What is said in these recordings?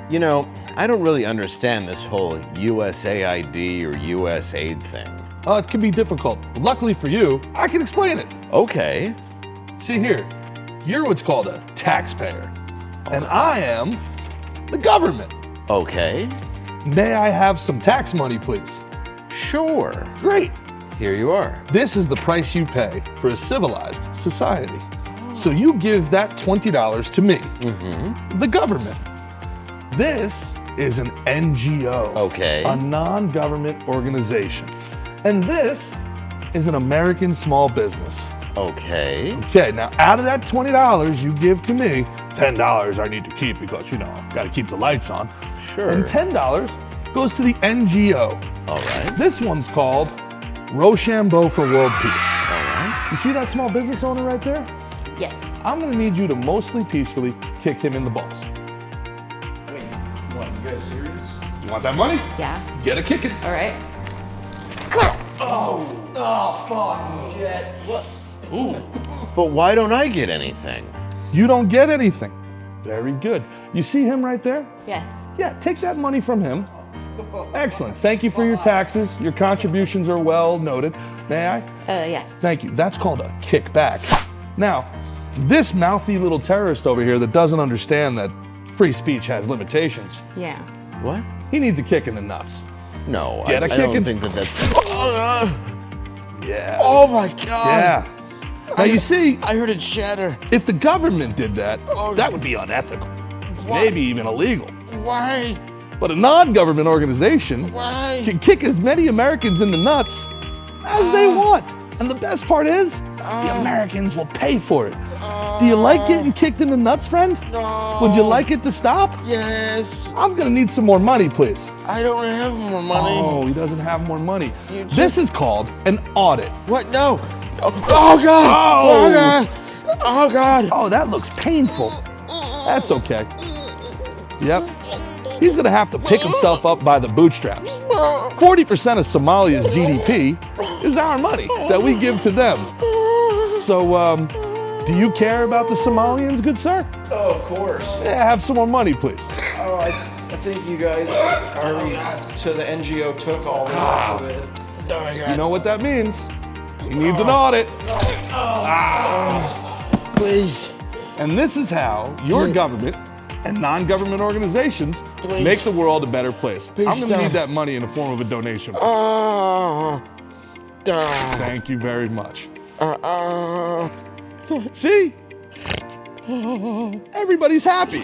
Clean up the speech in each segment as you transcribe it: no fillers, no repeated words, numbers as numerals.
You know, I don't really understand this whole USAID or USAID thing. Oh, it can be difficult. But luckily for you, I can explain it. Okay. See here, you're what's called a taxpayer, and I am the government. Okay. May I have some tax money, please? Sure. Great. Here you are. This is the price you pay for a civilized society. So you give that $20 to me, the government. This is an NGO, Okay. a non-government organization. And this is an American small business. Okay. Okay, now out of that $20 you give to me, $10 I need to keep because, I've got to keep the lights on. Sure. And $10 goes to the NGO. All right. This one's called Rochambeau for World Peace. All right. You see that small business owner right there? Yes. I'm gonna need you to mostly peacefully kick him in the balls. Wait, what, you guys serious? You want that money? Yeah. Get a kicking. All right. Oh, fuck, shit. What? But why don't I get anything? You don't get anything. Very good. You see him right there? Yeah. Yeah, take that money from him. Excellent. Thank you for your taxes. Your contributions are well noted. May I? Yeah. Thank you. That's called a kickback. Now, this mouthy little terrorist over here that doesn't understand that free speech has limitations, Yeah. What? he needs a kick in the nuts. No, Get I a don't kicking. think that's... Yeah. Oh my God. Yeah. Now you see, I heard it shatter. if the government did that, that would be unethical. Maybe even illegal. Why? But a non-government organization Why? can kick as many Americans in the nuts as they want. And the best part is, the Americans will pay for it. Do you like getting kicked in the nuts, friend? No. Would you like it to stop? Yes. I'm gonna need some more money, please. I don't have more money. Oh, he doesn't have more money. You This is called an audit. What? No. Oh God. Oh. Oh God. Oh God. Oh, that looks painful. That's okay. Yep. He's gonna have to pick himself up by the bootstraps. 40% of Somalia's GDP is our money that we give to them. So, do you care about the Somalians, good sir? Oh, of course. Yeah, have some more money, please. Oh, I think you guys already, so the NGO took all the rest of it. Oh my You God. know what that means? He needs an audit. Please. And this is how your government and non-government organizations Please. make the world a better place. Please I'm gonna stop. need that money in the form of a donation. Oh. Thank you very much. See? Everybody's happy.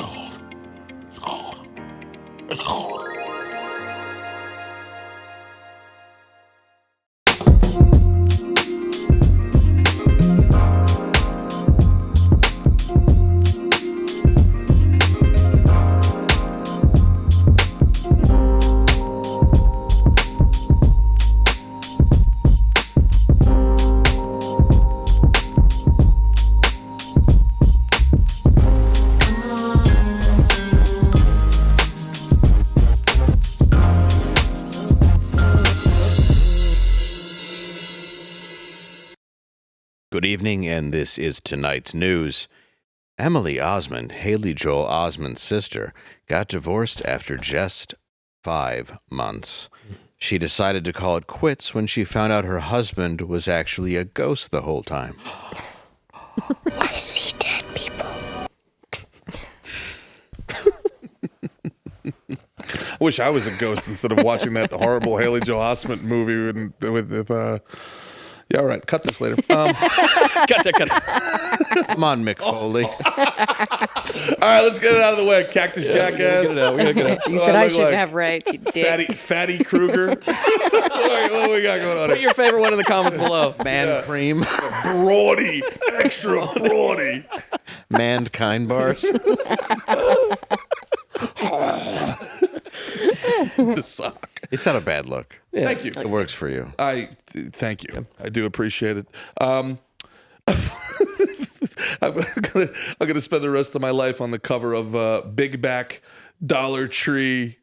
Good evening, and this is tonight's news. Emily Osmond, Haley Joel Osmond's sister, got divorced after just 5 months. She decided to call it quits when she found out her husband was actually a ghost the whole time. I see dead people. I wish I was a ghost instead of watching that horrible Haley Joel Osment movie with yeah, all right, cut this later. Cut it. Come on, Mick Foley. All right, let's get it out of the way. Cactus Jackass. We gotta get it out. You said I shouldn't have rights, you dick. Fatty Kruger. what we got going on Put here? your favorite one in the comments below. Man cream. Broady. Extra broady. Mankind bars. The sock. It's not a bad look. Thank you. It works for you. Thank you. I do appreciate it. I'm gonna spend the rest of my life on the cover of Big Back Dollar Tree.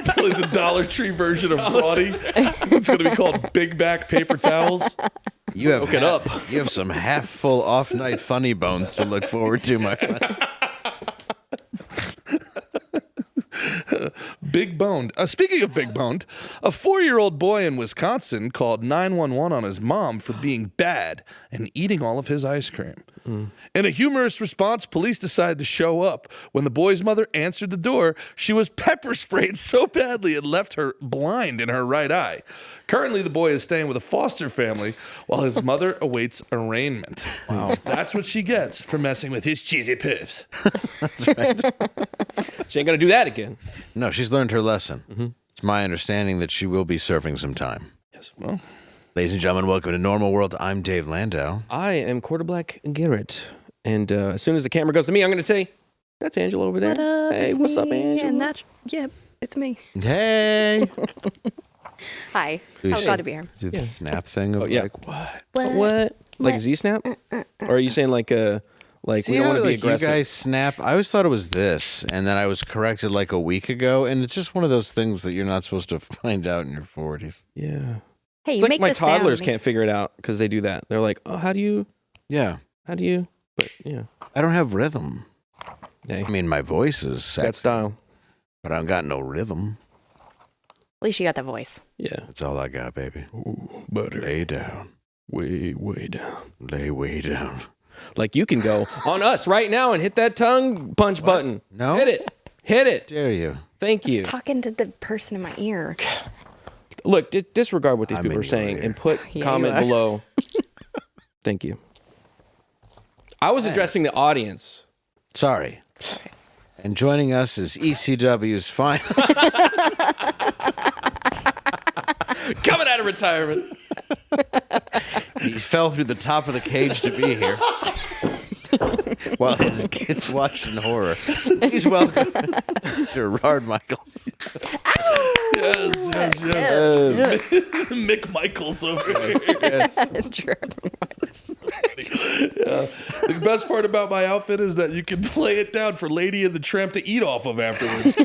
Probably the Dollar Tree version of Broady. It's gonna be called Big Back Paper Towels. You have You have some half full off night funny bones to look forward to, my friend. Big boned. Speaking of big boned, a 4-year-old boy in Wisconsin called 911 on his mom for being bad and eating all of his ice cream. In a humorous response, police decided to show up. When the boy's mother answered the door, she was pepper sprayed so badly it left her blind in her right eye. Currently, the boy is staying with a foster family while his mother awaits arraignment. Wow. That's what she gets for messing with his cheesy poofs. That's right. She ain't gonna do that again. No, she's learned her lesson. It's my understanding that she will be serving some time. Yes. Well, ladies and gentlemen, welcome to Normal World. I'm Dave Landau. I am Black Garrett. And as soon as the camera goes to me, I'm gonna say, that's Angela over there. What up? Hey, It's what's up, me. Angela? And that's, it's me. Hey. Hi. Do we I'm say- glad to be here. Do the snap thing of yeah. like, what? What? Like Z-Snap? Or are you saying like we See don't how, want to be like, aggressive? you guys snap? I always thought it was this, and then I was corrected like a week ago, and it's just one of those things that you're not supposed to find out in your 40s. Yeah. Hey, It's you like make my the sound. toddlers can't figure it out because they do that. They're like, oh, how do you? Yeah. But yeah. I don't have rhythm. Hey, I mean, my voice is got sexy, style. but I don't got no rhythm. At least you got the voice. Yeah. That's all I got, baby. Ooh, butter. Lay down. Way, way down. Lay way down. Like you can go on us right now and hit that tongue punch button. No? Hit it. Hit it. Dare you? Thank you. Talking to the person in my ear. Look, disregard what these I'm people in are saying your and put Yeah, comment you are. below. Thank you. I was addressing the audience. Sorry. And joining us is ECW's final. Coming out of retirement. He fell through the top of the cage to be here. While his kids watching horror. Please welcome Gerard Michaels. yes. Mick Michaels over here. Yes. The best part about my outfit is that you can lay it down for Lady and the Tramp to eat off of afterwards.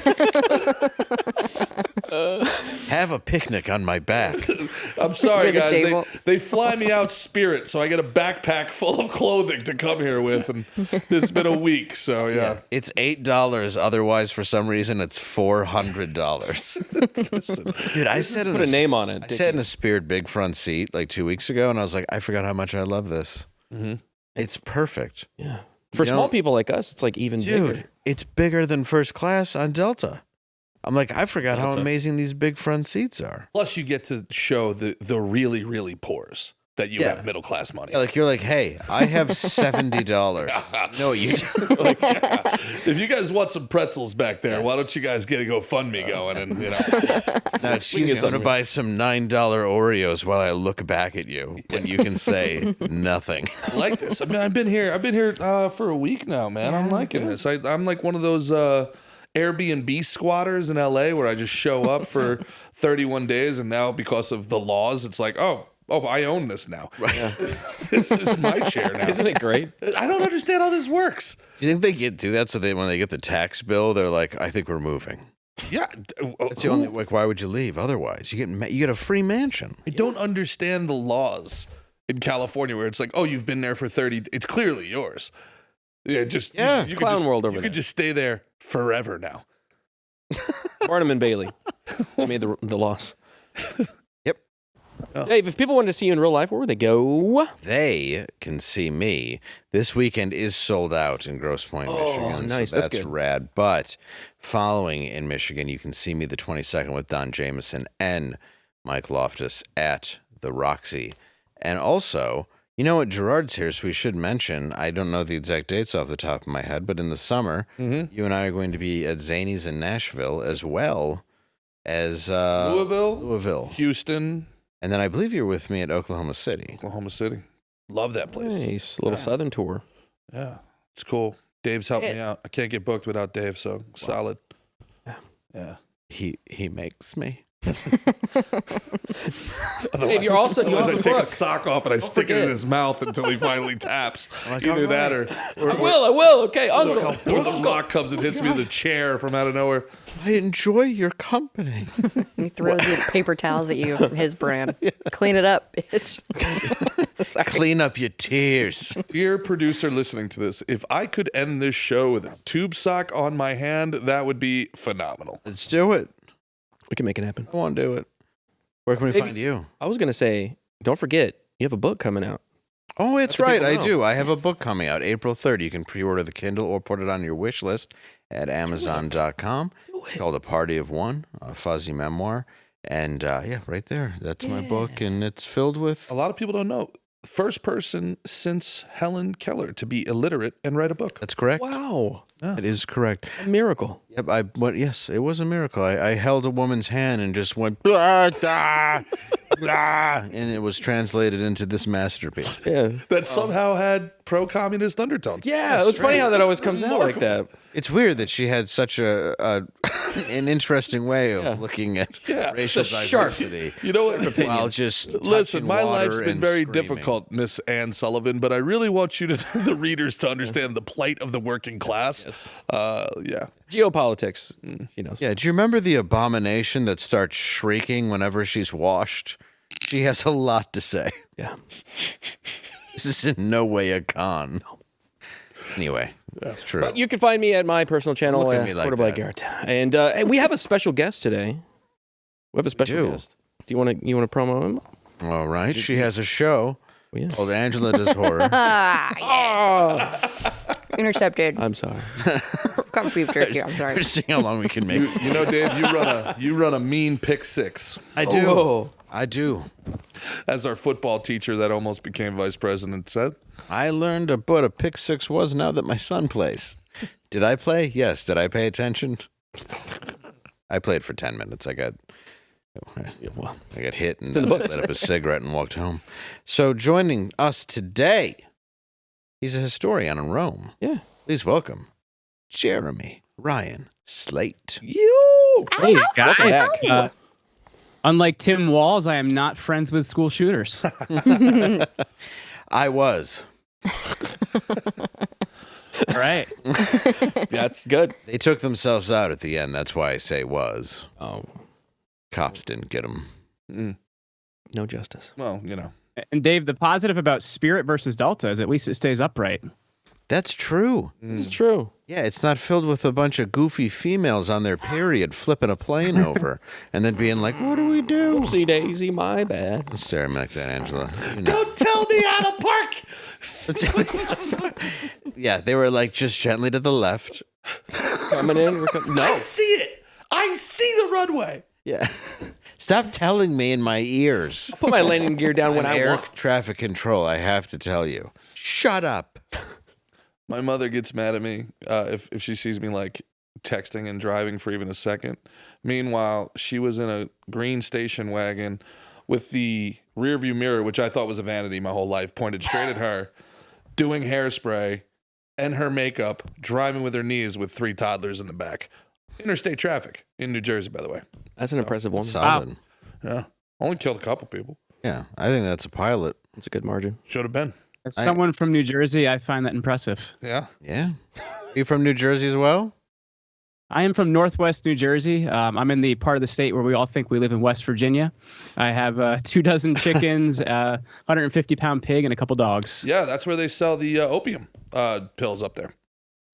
Have a picnic on my back. I'm sorry, Under the guys. table. They fly me out Spirit, so I get a backpack full of clothing to come here with, and it's been a week, so yeah. It's $8. Otherwise, for some reason, it's $400. Dude, I sat in Put a name on it. I sat in a Spirit big front seat like 2 weeks ago, and I was like, I forgot how much I love this. It's perfect. Yeah. For You small know- people like us, it's like even Dude, bigger. it's bigger than first class on Delta. I'm like, I forgot how Delta. amazing these big front seats are. Plus, you get to show the really, really poors that you Yeah. have middle class money. Yeah, like you're like, hey, I have $70. No, you don't. If you guys want some pretzels back there, why don't you guys get a GoFundMe going? And No, excuse me, I'm going to buy some $9 Oreos while I look back at you when you can say nothing. I like this. I mean, I've been here for a week now, man. I'm liking this. I'm like one of those Airbnb squatters in LA where I just show up for 31 days, and now because of the laws, it's like, oh, I own this now. Right. This is my chair now. Isn't it great? I don't understand how this works. You think they do that so when they get the tax bill, they're like, I think we're moving. Yeah. That's the only, like, why would you leave otherwise? You get a free mansion. I don't understand the laws in California where it's like, oh, you've been there for 30. It's clearly yours. Yeah, just Yeah, it's clown world over You there. could just stay there forever now. Barnum and Bailey made the loss. Yep. Dave, if people wanted to see you in real life, where would they go? They can see me. This weekend is sold out in Grosse Pointe, Michigan. nice. So That's that's good. rad. But following in Michigan, you can see me the 22nd with Don Jameson and Mike Loftus at the Roxy. And also, you know what? Gerard's here, so we should mention, I don't know the exact dates off the top of my head, but in the summer, you and I are going to be at Zany's in Nashville as well as Louisville. Houston, And then I believe you're with me at Oklahoma City. Oklahoma City. Love that place. Nice little southern tour. Yeah, it's cool. Dave's helped me out. I can't get booked without Dave, so solid. Yeah. He makes me. Dave, you also I take a book. sock off and I stick it in forget. his mouth until he finally taps. Like, Either all that right. or I will. Okay, uncle. or the rock comes and hits me with a chair from out of nowhere. I enjoy your company. He throws your paper towels at you from his brand. Clean it up, bitch. Clean up your tears. Dear producer listening to this, if I could end this show with a tube sock on my hand, that would be phenomenal. Let's do it. We can make it happen. I want to do it. Where can we Maybe- find you? I was going to say, don't forget, you have a book coming out. Oh, it's Let the right. people I know. do. I have a book coming out April 3rd. You can pre-order the Kindle or put it on your wish list at Amazon.com. Called A Party of One, a Fuzzy Memoir. And right there. That's my book. And it's filled with... A lot of people don't know. First person since Helen Keller to be illiterate and write a book. That's correct. Wow. That is correct. A miracle. Yep, yes, it was a miracle. I held a woman's hand and just went, blah, blah, blah, and it was translated into this masterpiece. Yeah. That somehow had pro-communist undertones. Yeah, it's funny how that always comes out like that. It's weird that she had such an interesting way of looking at racial sharp. diversity. You know what? While just Listen, touching my water life's been and very screaming. difficult, Miss Ann Sullivan, but I really want you to, the readers, to understand the plight of the working class. Yes. Yeah. Geopolitics. She knows. Yeah, do you remember the abomination that starts shrieking whenever she's washed? She has a lot to say. Yeah. This is in no way a con. Anyway, it's true. But you can find me at my personal channel, Look at me like Black that. Garrett. And we have a special guest today. We have a special do. guest. Do you want to promo him? All right, she has a show Yeah. called Angela Does Horror. Intercepted. I'm sorry. Come feature here. I'm sorry. We're seeing how long we can make it. You know, Dave, you run a mean pick six. I do. Oh. I do. As our football teacher that almost became vice president said. I learned what a pick six was now that my son plays. Did I play? Yes. Did I pay attention? I played for 10 minutes. I got hit and in the book. lit up a cigarette and walked home. So joining us today, he's a historian in Rome. Yeah. Please welcome Jeremy Ryan Slate. You. Hey guys, back. unlike Tim Walls, I am not friends with school shooters. I was. All right. That's good. They took themselves out at the end. That's why I say was. Oh, Cops didn't get them. no justice. Well, you know. And Dave, the positive about Spirit versus Delta is at least it stays upright. That's true. This is true. Yeah, it's not filled with a bunch of goofy females on their period flipping a plane over and then being like, what do we do? Oopsie daisy, my bad. Don't stare at me like that, Angela. You know. Don't tell me how to park. Yeah, they were like just gently to the left. Coming in. No. I see it. I see the runway. Yeah. Stop telling me in my ears. Put my landing gear down when I'm I air want. traffic control, I have to tell you. Shut up. My mother gets mad at me if she sees me like texting and driving for even a second. Meanwhile, she was in a green station wagon with the rear view mirror, which I thought was a vanity my whole life, pointed straight at her, doing hairspray and her makeup, driving with her knees with 3 toddlers in the back. Interstate traffic in New Jersey, by the way. That's an impressive woman. Solid. Yeah. Only killed a couple people. Yeah, I think that's a pilot. That's a good margin. Should have been. As someone from New Jersey, I find that impressive. Yeah. Yeah. You from New Jersey as well? I am from Northwest New Jersey. I'm in the part of the state where we all think we live in West Virginia. I have 2 dozen chickens, 150-pound pig, and a couple dogs. Yeah, that's where they sell the opium pills up there.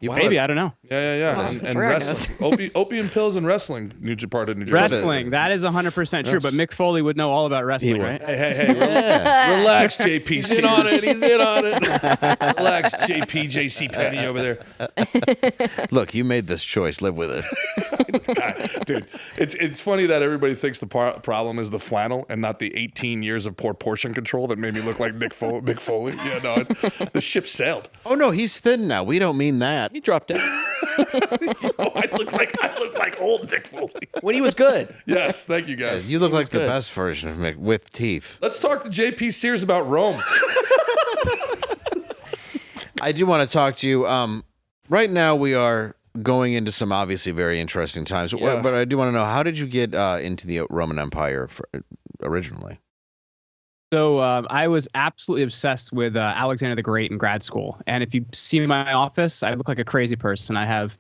You Maybe, I don't know. Yeah. And Where I wrestling. Opium pills and wrestling, part of New Jersey. Wrestling, that is 100% true, but Mick Foley would know all about wrestling, right? Hey, relax, JP. He's in on it. He's in on it. Relax, JP, JC Penny over there. Look, you made this choice. Live with it. God, dude, it's funny that everybody thinks the problem is the flannel and not the 18 years of poor portion control that made me look like Mick Foley. Yeah, no, the ship sailed. Oh, no, he's thin now. We don't mean that. He dropped down I look like old Mick Foley. when he was good. Yes, thank you guys. You look like the good. best version of Mick with teeth. Let's talk to JP Sears about Rome. I do want to talk to you. Right now, we are going into some obviously very interesting times. Yeah. But I do want to know, how did you get into the Roman Empire originally? So I was absolutely obsessed with Alexander the Great in grad school. And if you see my office, I look like a crazy person. I have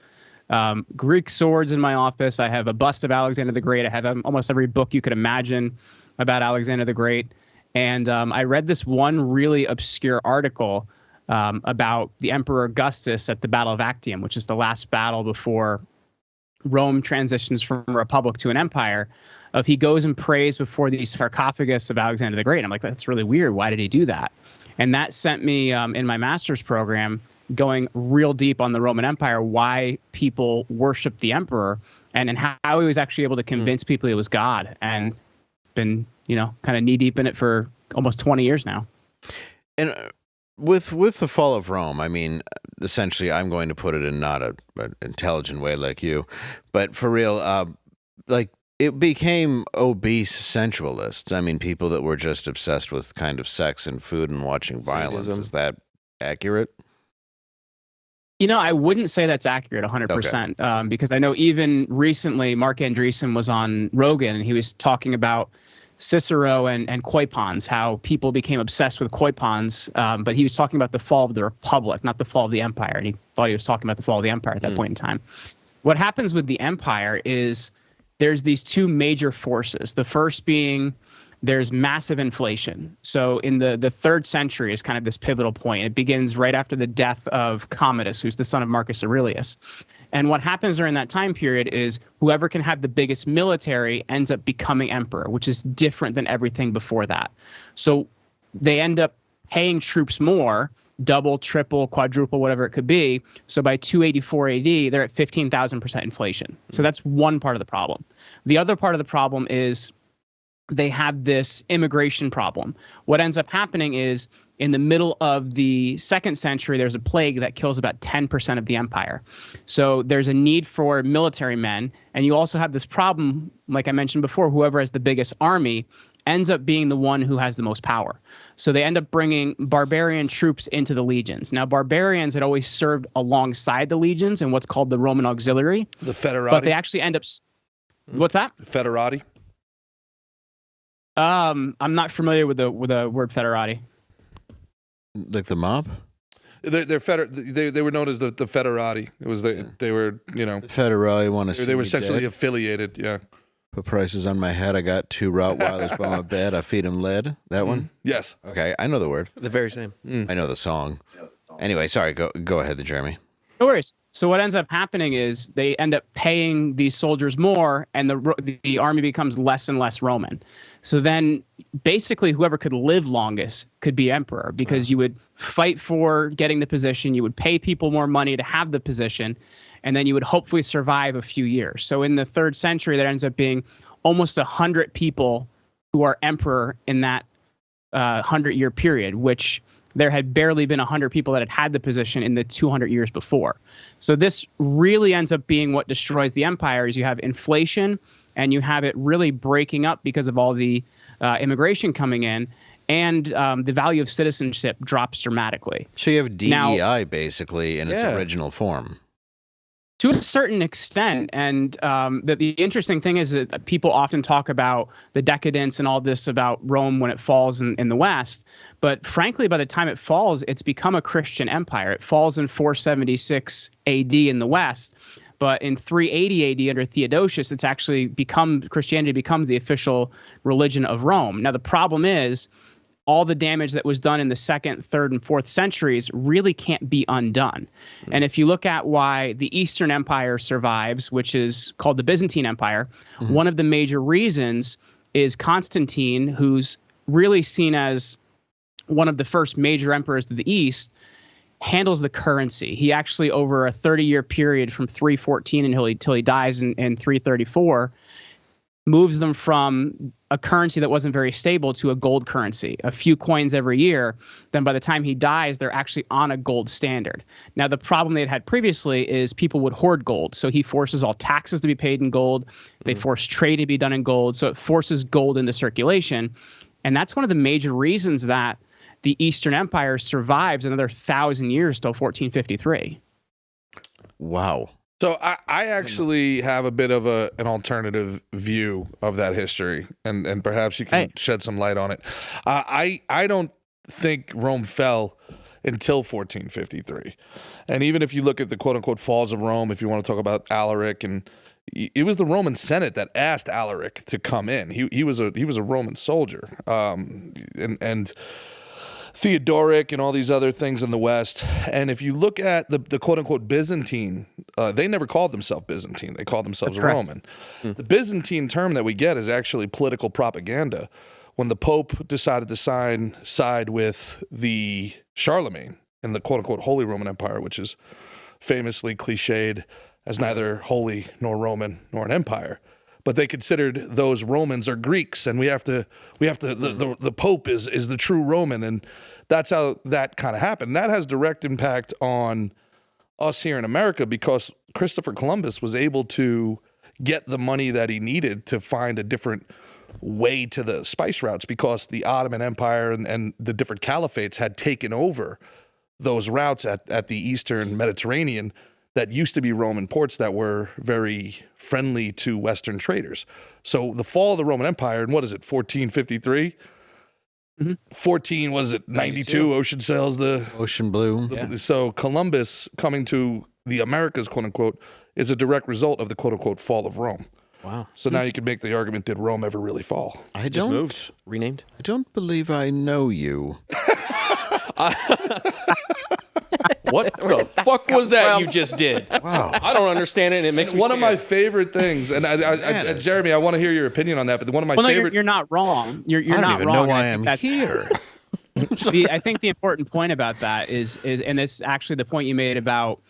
Greek swords in my office. I have a bust of Alexander the Great. I have almost every book you could imagine about Alexander the Great. And I read this one really obscure article about the Emperor Augustus at the Battle of Actium, which is the last battle before Rome transitions from a republic to an empire, of he goes and prays before the sarcophagus of Alexander the Great. I'm like, that's really weird. Why did he do that? And that sent me in my master's program going real deep on the Roman Empire, why people worshiped the emperor, and how he was actually able to convince people he was God, and been, kind of knee deep in it for almost 20 years now. And with the fall of Rome, I mean, essentially, I'm going to put it in not an intelligent way like you, but for real, it became obese sensualists. I mean, people that were just obsessed with kind of sex and food and watching violence. Sadism. Is that accurate? I wouldn't say that's accurate 100%, because I know even recently Mark Andreessen was on Rogan and he was talking about Cicero and koi ponds, how people became obsessed with koi ponds, but he was talking about the fall of the Republic, not the fall of the Empire, and he thought he was talking about the fall of the Empire at that point in time. What happens with the Empire is there's these two major forces. The first being there's massive inflation. So in the 3rd century is kind of this pivotal point. It begins right after the death of Commodus, who's the son of Marcus Aurelius. And what happens during that time period is whoever can have the biggest military ends up becoming emperor, which is different than everything before that. So they end up paying troops more, double, triple, quadruple, whatever it could be. So by 284 AD, they're at 15,000% inflation. So that's one part of the problem. The other part of the problem is they have this immigration problem. What ends up happening is in the middle of the 2nd century, there's a plague that kills about 10% of the empire. So there's a need for military men. And you also have this problem, like I mentioned before, whoever has the biggest army ends up being the one who has the most power. So they end up bringing barbarian troops into the legions. Now, barbarians had always served alongside the legions in what's called the Roman auxiliary. The Federati. But they actually end up... What's that? Federati. I'm not familiar with the word federati. Like the mob? They were known as the Federati. It was they were The Federati want to see they were me sexually dead. affiliated. Yeah. Put prices on my head. I got 2 Rottweilers by my bed. I feed them lead. That one? Yes. Okay, I know the word. The very same. I know the song. Anyway, sorry. Go ahead, Jeremy. No worries. So what ends up happening is they end up paying these soldiers more, and the army becomes less and less Roman. So then basically whoever could live longest could be emperor, because you would fight for getting the position, you would pay people more money to have the position, and then you would hopefully survive a few years. So in the 3rd century, there ends up being almost 100 people who are emperor in that 100-year period, which there had barely been 100 people that had the position in the 200 years before. So this really ends up being what destroys the empire. Is you have inflation, and you have it really breaking up because of all the immigration coming in, and the value of citizenship drops dramatically. So you have DEI basically in its Yeah. original form. To a certain extent, and the interesting thing is that people often talk about the decadence and all this about Rome when it falls in the West, but frankly, by the time it falls, it's become a Christian empire. It falls in 476 AD in the West, but in 380 AD under Theodosius, it's actually Christianity becomes the official religion of Rome. Now, the problem is all the damage that was done in the 2nd, 3rd, and 4th centuries really can't be undone. And if you look at why the Eastern Empire survives, which is called the Byzantine Empire, one of the major reasons is Constantine, who's really seen as one of the first major emperors of the East, handles the currency. He actually, over a 30-year period from 314 until he dies in 334, moves them from a currency that wasn't very stable to a gold currency, a few coins every year. Then by the time he dies, they're actually on a gold standard. Now, the problem they'd had previously is people would hoard gold. So he forces all taxes to be paid in gold. They force trade to be done in gold. So it forces gold into circulation. And that's one of the major reasons that the Eastern Empire survives another 1,000 years till 1453. Wow. So I actually have a bit of an alternative view of that history, and perhaps you can shed some light on it. I don't think Rome fell until 1453, and even if you look at the quote unquote falls of Rome, if you want to talk about Alaric, and it was the Roman Senate that asked Alaric to come in. He was a Roman soldier, and Theodoric and all these other things in the West. And if you look at the quote-unquote Byzantine, they never called themselves Byzantine. They called themselves Roman. The Byzantine term that we get is actually political propaganda. When the Pope decided to side with the Charlemagne in the quote-unquote Holy Roman Empire, which is famously cliched as neither holy nor Roman nor an empire. But they considered those Romans are Greeks, and the Pope is the true Roman, and that's how that kind of happened. And that has direct impact on us here in America because Christopher Columbus was able to get the money that he needed to find a different way to the spice routes because the Ottoman Empire and the different caliphates had taken over those routes at the Eastern Mediterranean that used to be Roman ports that were very friendly to Western traders. So the fall of the Roman Empire, and what is it, 1453? 92 ocean sails the Ocean blue. So Columbus coming to the Americas, quote unquote, is a direct result of the quote unquote fall of Rome. Wow. So now you can make the argument, did Rome ever really fall? I Just don't moved, renamed. I don't believe I know you. What the fuck was that you just did? Wow. I don't understand it, and it makes me One of my scared. favorite things, and Jeremy, I want to hear your opinion on that, but one of my favorite... You're not wrong. You're I don't not even wrong. know why I think I'm that's- here. I think the important point about that is, and this is actually the point you made about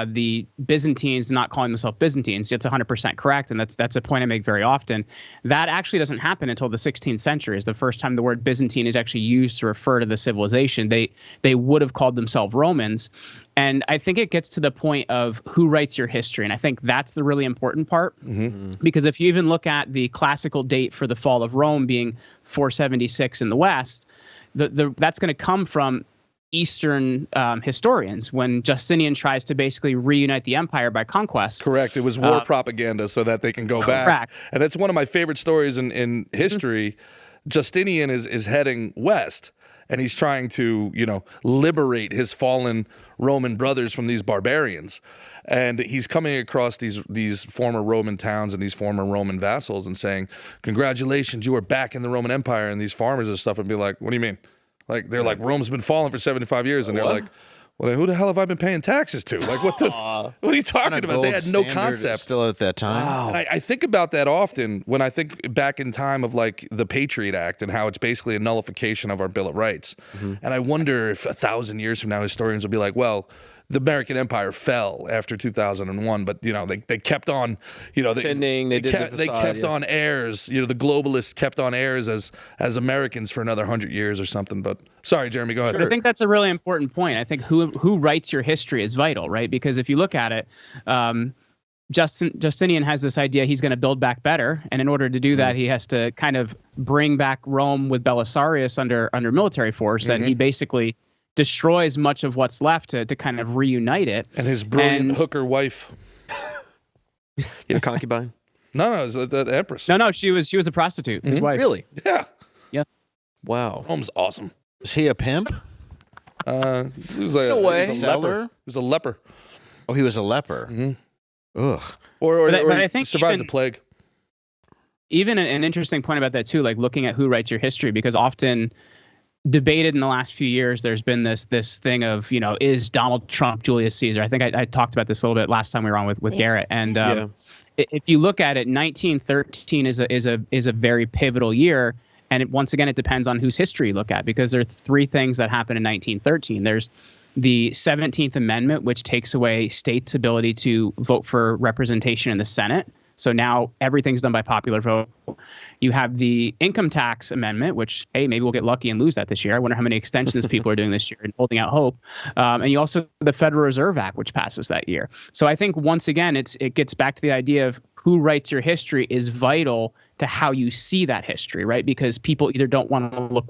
the Byzantines not calling themselves Byzantines. It's 100% correct, and that's a point I make very often. That actually doesn't happen until the 16th century. Is the first time the word Byzantine is actually used to refer to the civilization. They would have called themselves Romans, and I think it gets to the point of who writes your history, and I think that's the really important part. Because if you even look at the classical date for the fall of Rome being 476 in the West, that's going to come from Eastern historians when Justinian tries to basically reunite the empire by conquest. Correct. It was war propaganda so that they can go back. Correct. And it's one of my favorite stories in history. Justinian is heading west, and he's trying to, liberate his fallen Roman brothers from these barbarians. And he's coming across these former Roman towns and these former Roman vassals and saying, congratulations, you are back in the Roman Empire. And these farmers and stuff would be like, what do you mean? Like, they're like, Rome's been falling for 75 years. And they're like, well, who the hell have I been paying taxes to? Like, what are you talking about? They had no concept. Still at that time. Wow. And I think about that often when I think back in time of like the Patriot Act and how it's basically a nullification of our Bill of Rights. And I wonder if 1,000 years from now, historians will be like, well, the American Empire fell after 2001, but they kept on, Pretending they kept on heirs. The globalists kept on heirs as Americans for another 100 years or something. But sorry, Jeremy, go ahead. But I think that's a really important point. I think who writes your history is vital, right? Because if you look at it, Justinian has this idea he's going to build back better, and in order to do that, he has to kind of bring back Rome with Belisarius under military force, and he basically destroys much of what's left to kind of reunite it. And his brilliant hooker wife. Concubine? No, it was the Empress. No, she was a prostitute. His wife. Really? Yeah. Yes. Wow. Rome's awesome. Was he a pimp? He was like No way. He was a Seller? leper. He was a leper. Oh, he was a leper. Ugh. Or But I think survived even- the plague. Even an interesting point about that too, like looking at who writes your history, because often debated in the last few years, there's been this thing of, is Donald Trump Julius Caesar? I think I talked about this a little bit last time we were on with Garrett. And if you look at it, 1913 is a very pivotal year. And once again, it depends on whose history you look at, because there are three things that happened in 1913. There's the 17th Amendment, which takes away states' ability to vote for representation in the Senate. So now everything's done by popular vote. You have the income tax amendment, which, hey, maybe we'll get lucky and lose that this year. I wonder how many extensions people are doing this year and holding out hope. And you also have the Federal Reserve Act, which passes that year. So I think once again, it gets back to the idea of who writes your history is vital to how you see that history, right? Because people either don't want to look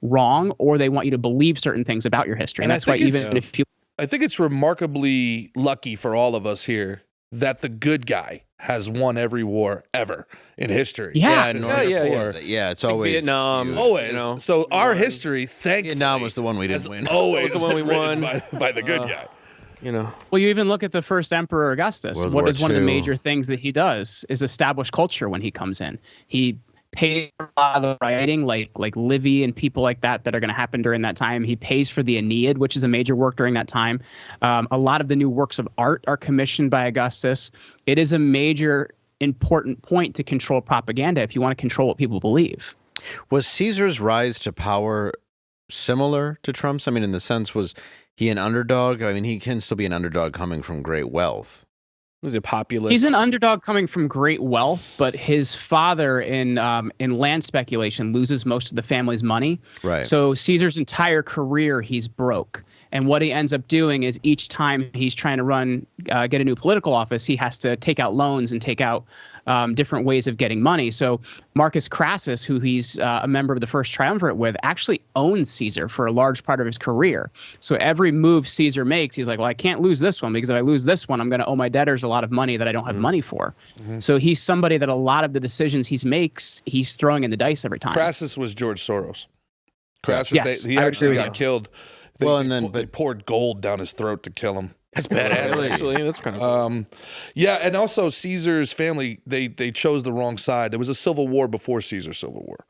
wrong or they want you to believe certain things about your history. And that's why even if you... I think it's remarkably lucky for all of us here that the good guy has won every war ever in history. Yeah. Yeah, it's always Vietnam. Always. So our history, thankfully, Vietnam was the one we didn't win. always That was the one we been written won. by the good guy. Well, you even look at the first Emperor Augustus. World What War is one of the II. major things that he does is establish culture when he comes in. He pays for a lot of the writing, like Livy and people like that are going to happen during that time. He pays for the Aeneid, which is a major work during that time. A lot of the new works of art are commissioned by Augustus. It is a major important point to control propaganda if you want to control what people believe. Was Caesar's rise to power similar to Trump's? I mean, in the sense, was he an underdog? I mean, he can still be an underdog coming from great wealth. Was it populist? He's an underdog coming from great wealth, but his father in land speculation loses most of the family's money. Right. So Caesar's entire career, he's broke. And what he ends up doing is each time he's trying to get a new political office, he has to take out loans and take out different ways of getting money. So Marcus Crassus, who he's a member of the first triumvirate with, actually owns Caesar for a large part of his career. So every move Caesar makes, he's like, well, I can't lose this one, because if I lose this one, I'm going to owe my debtors a lot of money that I don't have money for. So he's somebody that a lot of the decisions he makes, he's throwing in the dice every time. Crassus was George Soros. Crassus, Yes, he I actually agree got with you. killed. They but poured gold down his throat to kill him. That's badass, actually. That's kind of Yeah, and also Caesar's family, they chose the wrong side. There was a civil war before Caesar's civil war.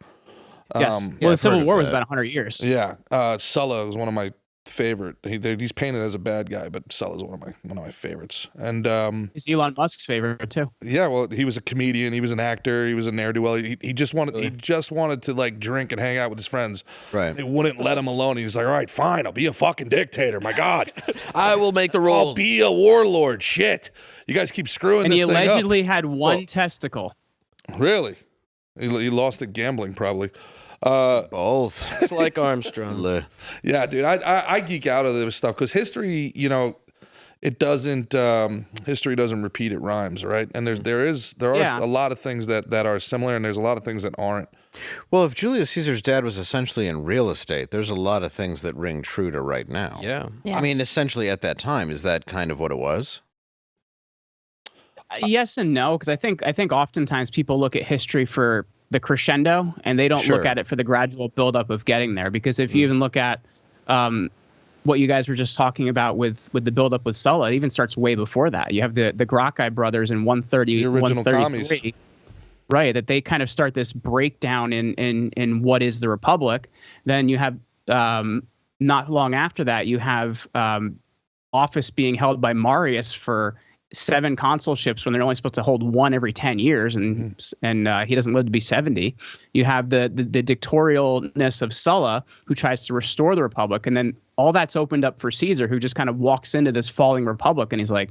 Yes. yeah, Well, the I've Civil heard of War was that. about 100 years. Yeah, Sulla was one of my favorite. He's painted as a bad guy, but Sulla's one of my favorites. And He's Elon Musk's favorite, too. yeah, well, he was a comedian, he was an actor, he was a ne'er-do-well. He just wanted to like drink and hang out with his friends. Right. They wouldn't let him alone. He was like, all right, fine, I'll be a fucking dictator. My God, I will make the I'll rules. be a warlord. Shit, you guys keep screwing And this he thing allegedly up. had one testicle. Really? He lost at gambling, probably. balls. It's like Armstrong. Yeah, dude, I geek out of this stuff because history, it doesn't. History doesn't repeat; it rhymes, right? And there are a lot of things that are similar, and there's a lot of things that aren't. Well, if Julius Caesar's dad was essentially in real estate, there's a lot of things that ring true to right now. Yeah. Yeah. I mean, essentially at that time, is that kind of what it was? Yes and no, because I think oftentimes people look at history for the crescendo, and they don't Sure. look at it for the gradual buildup of getting there. Because if you even look at what you guys were just talking about with the buildup with Sulla, it even starts way before that. You have the Gracchi brothers in 130, The original 133, right? That they kind of start this breakdown in what is the Republic. Then you have not long after that, you have office being held by Marius for 7 consulships when they're only supposed to hold 1 every 10 years, and he doesn't live to be 70. You have the dictatorialness of Sulla, who tries to restore the Republic, and then all that's opened up for Caesar, who just kind of walks into this falling Republic, and he's like,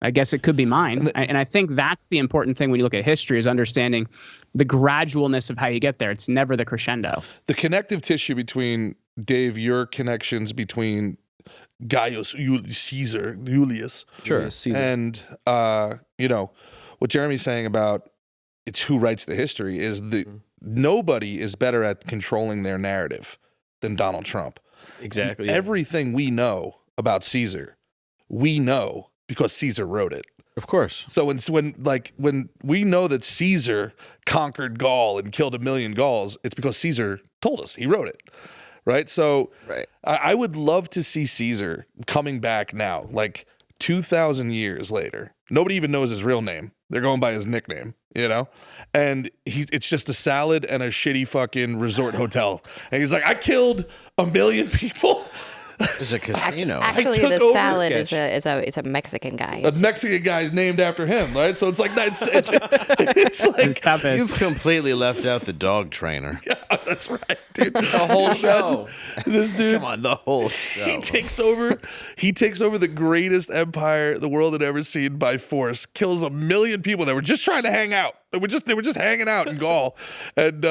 I guess it could be mine. And I think that's the important thing when you look at history, is understanding the gradualness of how you get there. It's never the crescendo. The connective tissue between, Dave, your connections between Gaius Julius, Sure. Caesar. and what Jeremy's saying about it's who writes the history is nobody is better at controlling their narrative than Donald Trump. Exactly. Yeah. Everything we know about Caesar, we know because Caesar wrote it. Of course. So when we know that Caesar conquered Gaul and killed 1 million Gauls, it's because Caesar told us. He wrote it. Right. So Right. I would love to see Caesar coming back now, like 2,000 years later. Nobody even knows his real name. They're going by his nickname, and it's just a salad and a shitty fucking resort hotel. And he's like, I killed 1 million people. There's a casino. Actually, took the over salad the is a Mexican guy. A Mexican guy is named after him, right? So it's like that. It's like, You've completely left out the dog trainer. yeah, that's right, dude. The whole show. This dude, Come on, the whole show. he takes over the greatest empire the world had ever seen by force, kills 1 million people that were just trying to hang out. They were just hanging out in Gaul. And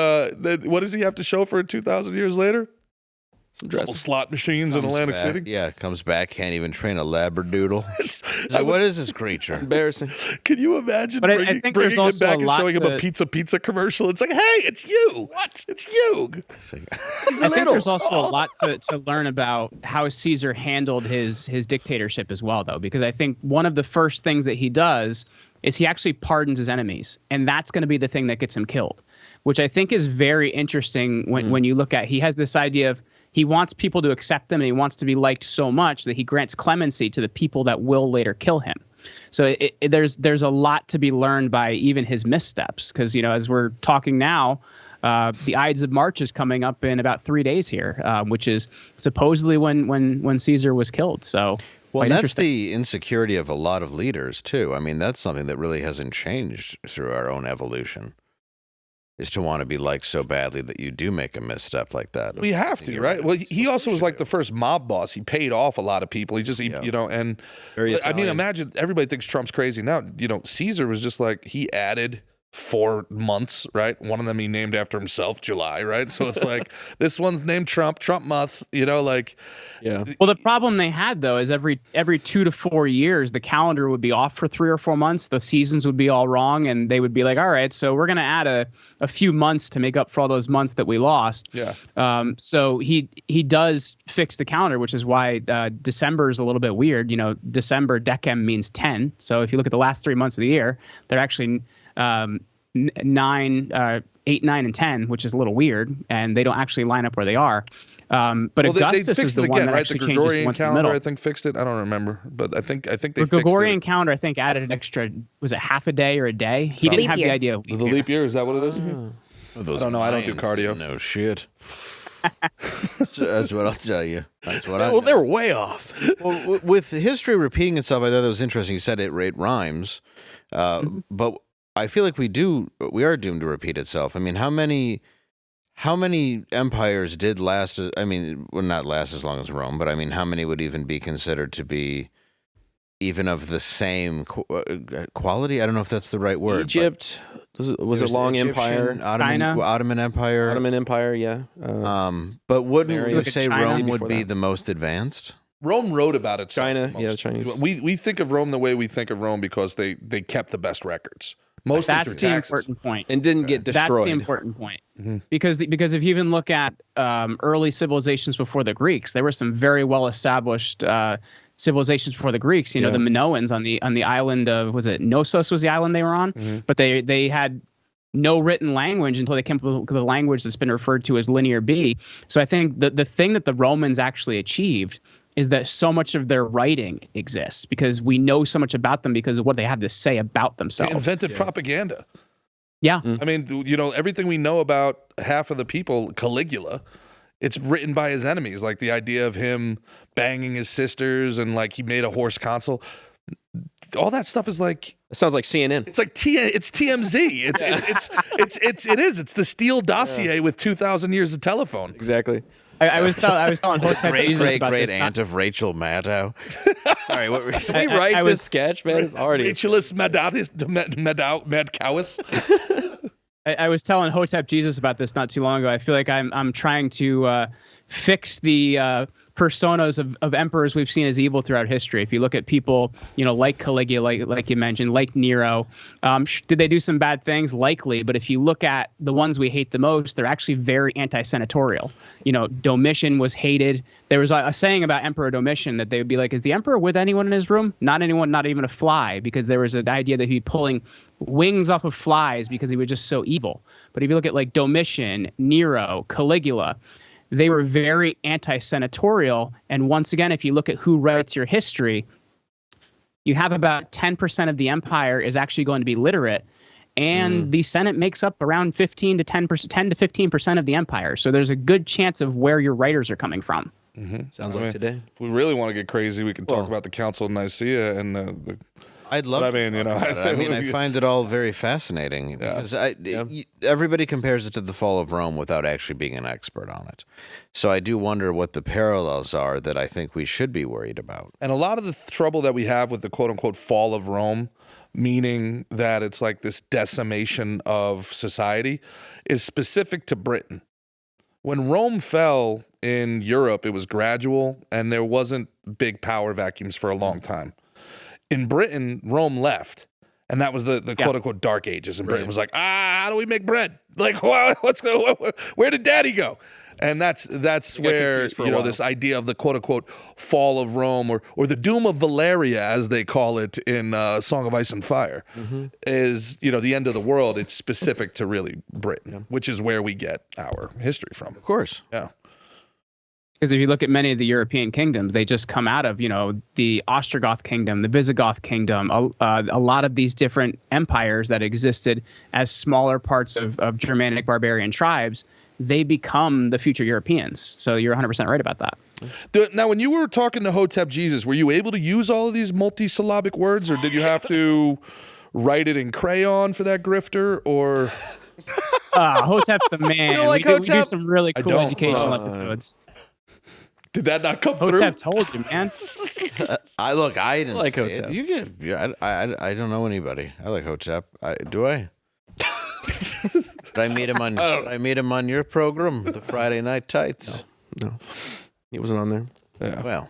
what does he have to show for it 2,000 years later? Some Couple dresses. slot machines in Comes Atlantic back- City. Yeah, comes back, can't even train a labradoodle. He's I like, would- what is this creature? Embarrassing. Can you imagine But I bringing think there's him also back a and lot showing him a to- pizza commercial? It's like, hey, it's you. What? It's you. I think there's also a lot to learn about how Caesar handled his dictatorship as well, though, because I think one of the first things that he does is he actually pardons his enemies, and that's going to be the thing that gets him killed, which I think is very interesting when you look at, he has this idea of he wants people to accept them, and he wants to be liked so much that he grants clemency to the people that will later kill him. So there's a lot to be learned by even his missteps, because as we're talking now, the Ides of March is coming up in about 3 days here, which is supposedly when Caesar was killed. So. Well, and that's the insecurity of a lot of leaders, too. I mean, that's something that really hasn't changed through our own evolution, is to want to be liked so badly that you do make a misstep like that. Well, you have to, right? Well, he also was like the first mob boss. He paid off a lot of people. And Very I mean, Italian. imagine everybody thinks Trump's crazy now. Caesar was just like, he added 4 months, right? One of them he named after himself, July, right? So it's like, this one's named Trump month, Yeah. Well, the problem they had, though, is every 2 to 4 years, the calendar would be off for 3 or 4 months. The seasons would be all wrong, and they would be like, all right, so we're going to add a few months to make up for all those months that we lost. Yeah. So he does fix the calendar, which is why December is a little bit weird. December, Decem means 10. So if you look at the last 3 months of the year, they're actually 8, 9, and 10, which is a little weird, and they don't actually line up where they are. But Augustus they is fixed the it one again, that right? actually The changes Gregorian once in the calendar, middle. I think, fixed it. I don't remember, but I think they The fixed it. Gregorian calendar, I think, added an extra, was it half a day or a day? He didn't Leap have the year. idea of The leap year, is that what it is? I don't know. I don't do cardio. No shit. That's what I'll tell you. That's what I Well, know. they're way off. Well, with history repeating itself, I thought that was interesting. You said it rhymes, but I feel like we are doomed to repeat itself. I mean, how many empires did last? I mean, well, not last as long as Rome, but I mean, how many would even be considered to be even of the same quality? I don't know if that's the right word. Egypt was a There's long the empire. Egyptian, China. Ottoman Empire. Ottoman Empire, yeah. But wouldn't Very- you Look at say China Rome would before be that. the most advanced? Rome wrote about itself. China, yeah, most. Chinese. We think of Rome the way we think of Rome because they kept the best records. Mostly That's through the taxes. important point. And didn't get That's destroyed. the important point. Because if you even look at early civilizations before the Greeks, there were some very well established civilizations before the Greeks. The Minoans on the island of, was it Knossos was the island they were on? But they had no written language until they came up with the language that's been referred to as Linear B. So I think the thing that the Romans actually achieved is that so much of their writing exists because we know so much about them because of what they have to say about They themselves. invented propaganda. Yeah. I mean, everything we know about half of the people, Caligula, it's written by his enemies. Like the idea of him banging his sisters and like he made a horse consul. All that stuff is like, It sounds like CNN. it's like it's TMZ. It's the Steele dossier with 2,000 years of telephone. Exactly. I was telling Hotep Jesus about Great this. aunt of Rachel Maddow. Sorry, what were you saying? We write I this was- sketch, man. It's already. Rachelus Madcowis. I was telling Hotep Jesus about this not too long ago. I feel like I'm trying to fix the personas of emperors we've seen as evil throughout history. If you look at people, like Caligula, like you mentioned, like Nero, did they do some bad things? Likely. But if you look at the ones we hate the most, they're actually very anti-senatorial. Domitian was hated. There was a saying about Emperor Domitian that they would be like, is the emperor with anyone in his room? Not anyone, not even a fly, because there was an idea that he'd be pulling wings off of flies because he was just so evil. But if you look at like Domitian, Nero, Caligula, they were very anti-senatorial. And once again, if you look at who writes your history, you have about 10% of the empire is actually going to be literate. And the Senate makes up around 10 to 15% of the empire. So there's a good chance of where your writers are coming from. Sounds like today. If we really want to get crazy, we can talk about the Council of Nicaea and the I'd love. But I to mean, talk about it. I mean, I find it all very fascinating because everybody compares it to the fall of Rome without actually being an expert on it. So I do wonder what the parallels are that I think we should be worried about. And a lot of the trouble that we have with the quote unquote fall of Rome, meaning that it's like this decimation of society, is specific to Britain. When Rome fell in Europe, it was gradual and there wasn't big power vacuums for a long time. In Britain, Rome left. And that was the quote unquote dark ages. And Britain was like, how do we make bread? Like, where did daddy go? And that's where, this idea of the quote unquote fall of Rome or the doom of Valeria, as they call it in Song of Ice and Fire, is, the end of the world. It's specific to really Britain, which is where we get our history from. Of course. Yeah. Because if you look at many of the European kingdoms, they just come out of, the Ostrogoth kingdom, the Visigoth kingdom, a lot of these different empires that existed as smaller parts of Germanic barbarian tribes, they become the future Europeans. So you're 100% right about that. Now, when you were talking to Hotep Jesus, were you able to use all of these multisyllabic words, or did you have to write it in crayon for that grifter, or... Hotep's the man. You don't like we do Hotep? some really cool don't. educational episodes. Did that not come through? Hotep told you, man. I didn't like say Hotep. it. You get, yeah, I don't know anybody. I like Hotep. Do I? Did I meet him on? Did I meet him on your program, the Friday Night Tights? No, he wasn't on there. Yeah. Well,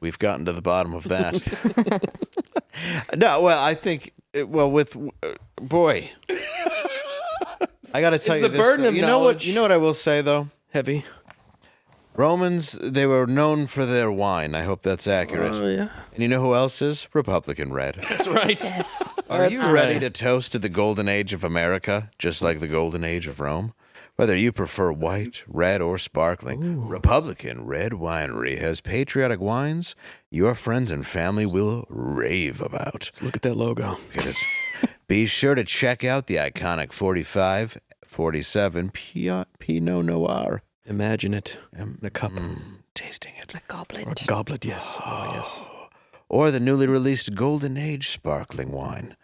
we've gotten to the bottom of that. No, well, I think. With boy, I got to tell It's you the this. burden though. of You know what? knowledge. You know what I will say though. Heavy. Romans, they were known for their wine. I hope that's accurate. Oh, yeah. And you know who else is? Republican Red. That's right. Yes. Are you ready to toast to the golden age of America, just like the golden age of Rome? Whether you prefer white, red, or sparkling, Republican Red Winery has patriotic wines your friends and family will rave about. Look at that logo. Look at it. Be sure to check out the iconic 45, 47 Pinot Noir. Imagine it in a cup. Tasting it. A goblet. Or a goblet, yes. Oh, yes. Or the newly released Golden Age sparkling wine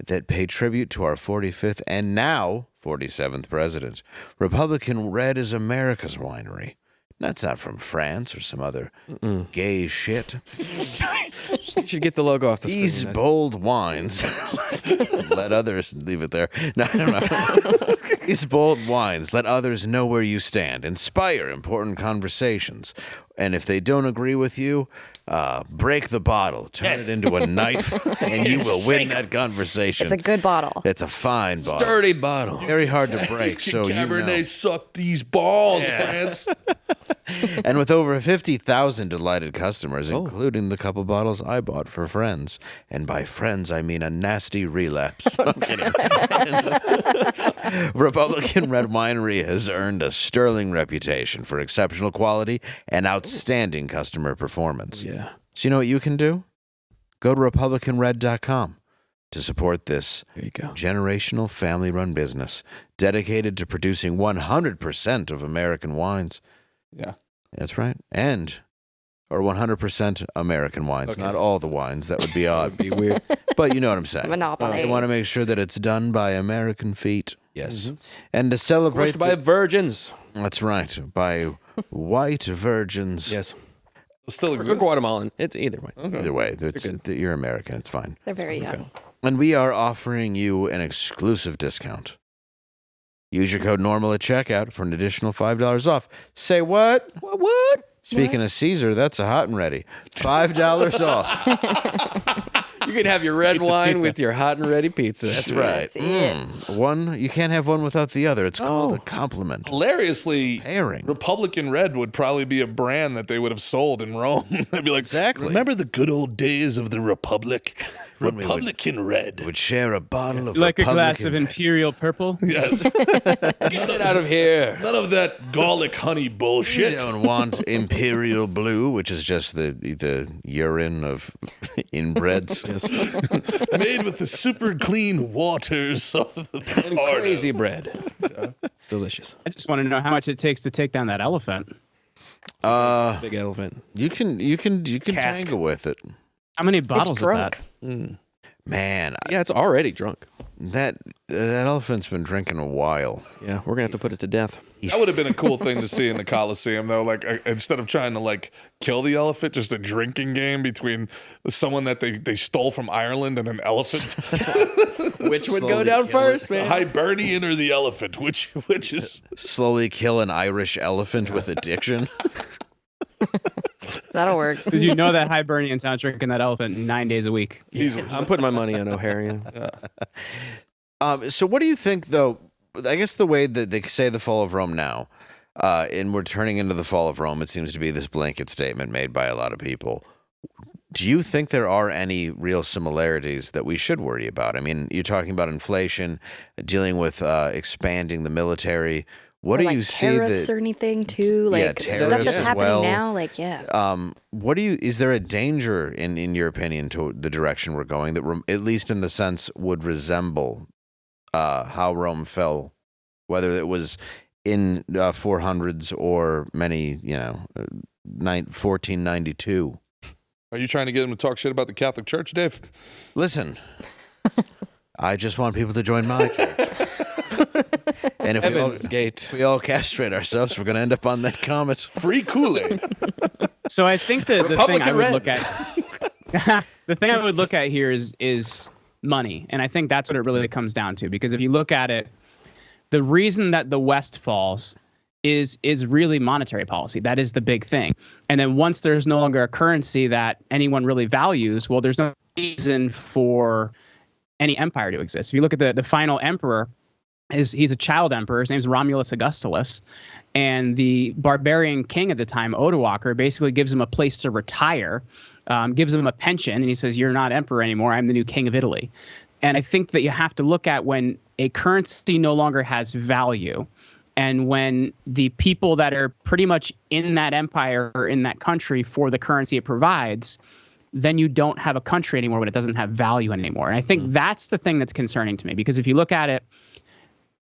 that pay tribute to our 45th and now 47th president. Republican Red is America's winery. That's not from France or some other gay shit. You should get the logo off the screen. These bold wines. Let others leave it there. No, I don't know. These bold wines let others know where you stand, inspire important conversations, and if they don't agree with you, break the bottle, turn it into a knife, and you will win that conversation. It's a good bottle. It's a fine bottle. Sturdy bottle. Very hard to break, so you Cabernet know. suck these balls, France. And with over 50,000 delighted customers, including the couple bottles I bought for friends. And by friends, I mean a nasty relapse. I'm kidding. Republican Red Winery has earned a sterling reputation for exceptional quality and outstanding customer performance. Yeah. So you know what you can do? Go to republicanred.com to support this There you go. generational family-run business dedicated to producing 100% of American wines. Yeah. That's right. Or 100% American wines, Okay. not all the wines. That would be odd. Be weird. But you know what I'm saying. Monopoly. They want to make sure that it's done by American feet. Yes. And to celebrate... Pushed by virgins. That's right. By white virgins. Yes. Still Or exists. Guatemalan. It's either way. Either way, you're American. It's fine. They're very young. And we are offering you an exclusive discount. Use your code NORMAL at checkout for an additional $5 off. Say what? What? Speaking of Caesar, that's a hot and ready. $5 off. You can have your red wine pizza. with your hot and ready pizza. That's right. One, you can't have one without the other. It's called a compliment. Hilariously, Pairing. Republican Red would probably be a brand that they would have sold in Rome. They'd be like, Exactly. remember the good old days of the Republic? When we Republican Red. Would share a bottle of Like a glass Republican of Red. Imperial Purple. Yes. Get it out of here. None of that garlic honey You bullshit. don't want Imperial Blue, which is just the urine of inbreds. Made with the super clean waters of the And Florida. crazy bread. It's delicious. I just want to know how much it takes to take down that elephant. Big elephant. You can Cask. tangle with it. How many It's bottles of drunk. that? Man, Yeah, it's already drunk. that elephant's been drinking a while. Yeah, we're going to have to put it to death. That would have been a cool thing to see in the Coliseum, though. Like, instead of trying to like kill the elephant, just a drinking game between someone that they stole from Ireland and an elephant. Which would go Slowly down kill first, The man? Hibernian or the elephant? Which is Slowly kill an Irish elephant with addiction. That'll work. Did you know that Hibernians out drinking that elephant 9 days a week? easily. I'm putting my money on O'Hare. So what do you think, though? I guess the way that they say the fall of Rome now, and we're turning into the fall of Rome, it seems to be this blanket statement made by a lot of people. Do you think there are any real similarities that we should worry about? I mean, you're talking about inflation, dealing with expanding the military. What Or do like you see tariffs that? or anything too? Like tariffs stuff that's as happening well. now. Like What do you? Is there a danger in your opinion to the direction we're going that, at least in the sense, would resemble how Rome fell, whether it was in 400s or many, 1492? Are you trying to get him to talk shit about the Catholic Church, Dave? Listen, I just want people to join my church. And if we all castrate ourselves, we're going to end up on that comet. Free Kool-Aid. So I think the thing I would look at, the thing I would look at here is money, and I think that's what it really comes down to. Because if you look at it, the reason that the West falls is really monetary policy. That is the big thing. And then once there's no longer a currency that anyone really values, well, there's no reason for any empire to exist. If you look at the final emperor, he's a child emperor. His name's Romulus Augustulus. And the barbarian king at the time, Odoacer, basically gives him a place to retire, gives him a pension, and he says, "You're not emperor anymore. I'm the new king of Italy." And I think that you have to look at when a currency no longer has value, and when the people that are pretty much in that empire or in that country for the currency it provides, then you don't have a country anymore when it doesn't have value anymore. And I think that's the thing that's concerning to me, because if you look at it,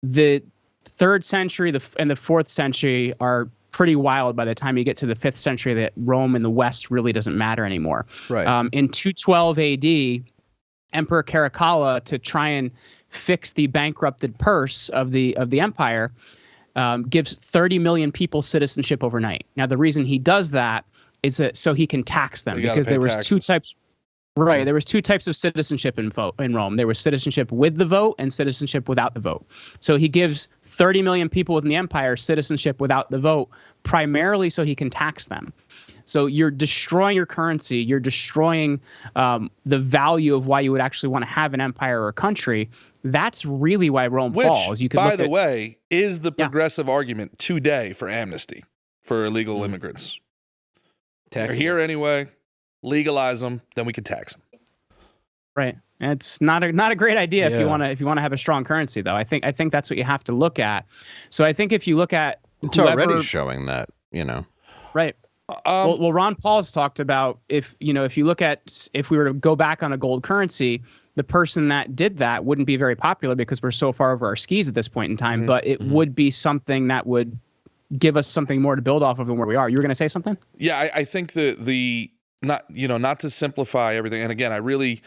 the 3rd century and the 4th century are pretty wild by the time you get to the 5th century, that Rome in the West really doesn't matter anymore. Right. In 212 AD, Emperor Caracalla, to try and fix the bankrupted purse of the empire, gives 30 million people citizenship overnight. Now, the reason he does that is that so he can tax them, because there was two types. Right. There was 2 types of citizenship in Rome. There was citizenship with the vote and citizenship without the vote. So he gives 30 million people within the empire citizenship without the vote, primarily so he can tax them. So you're destroying your currency. You're destroying the value of why you would actually want to have an empire or a country. That's really why Rome falls. You could, by the way, is the progressive argument today for amnesty for illegal immigrants. They're here anyway. Legalize them, then we can tax them. Right. It's not a great idea if you want to have a strong currency, though. I think that's what you have to look at. So I think if you look at it's already showing that, Right. Well, Ron Paul's talked about if you look at if we were to go back on a gold currency, the person that did that wouldn't be very popular because we're so far over our skis at this point in time. But it would be something that would give us something more to build off of than where we are. You were going to say something? Yeah, I think the not to simplify everything. And again, I really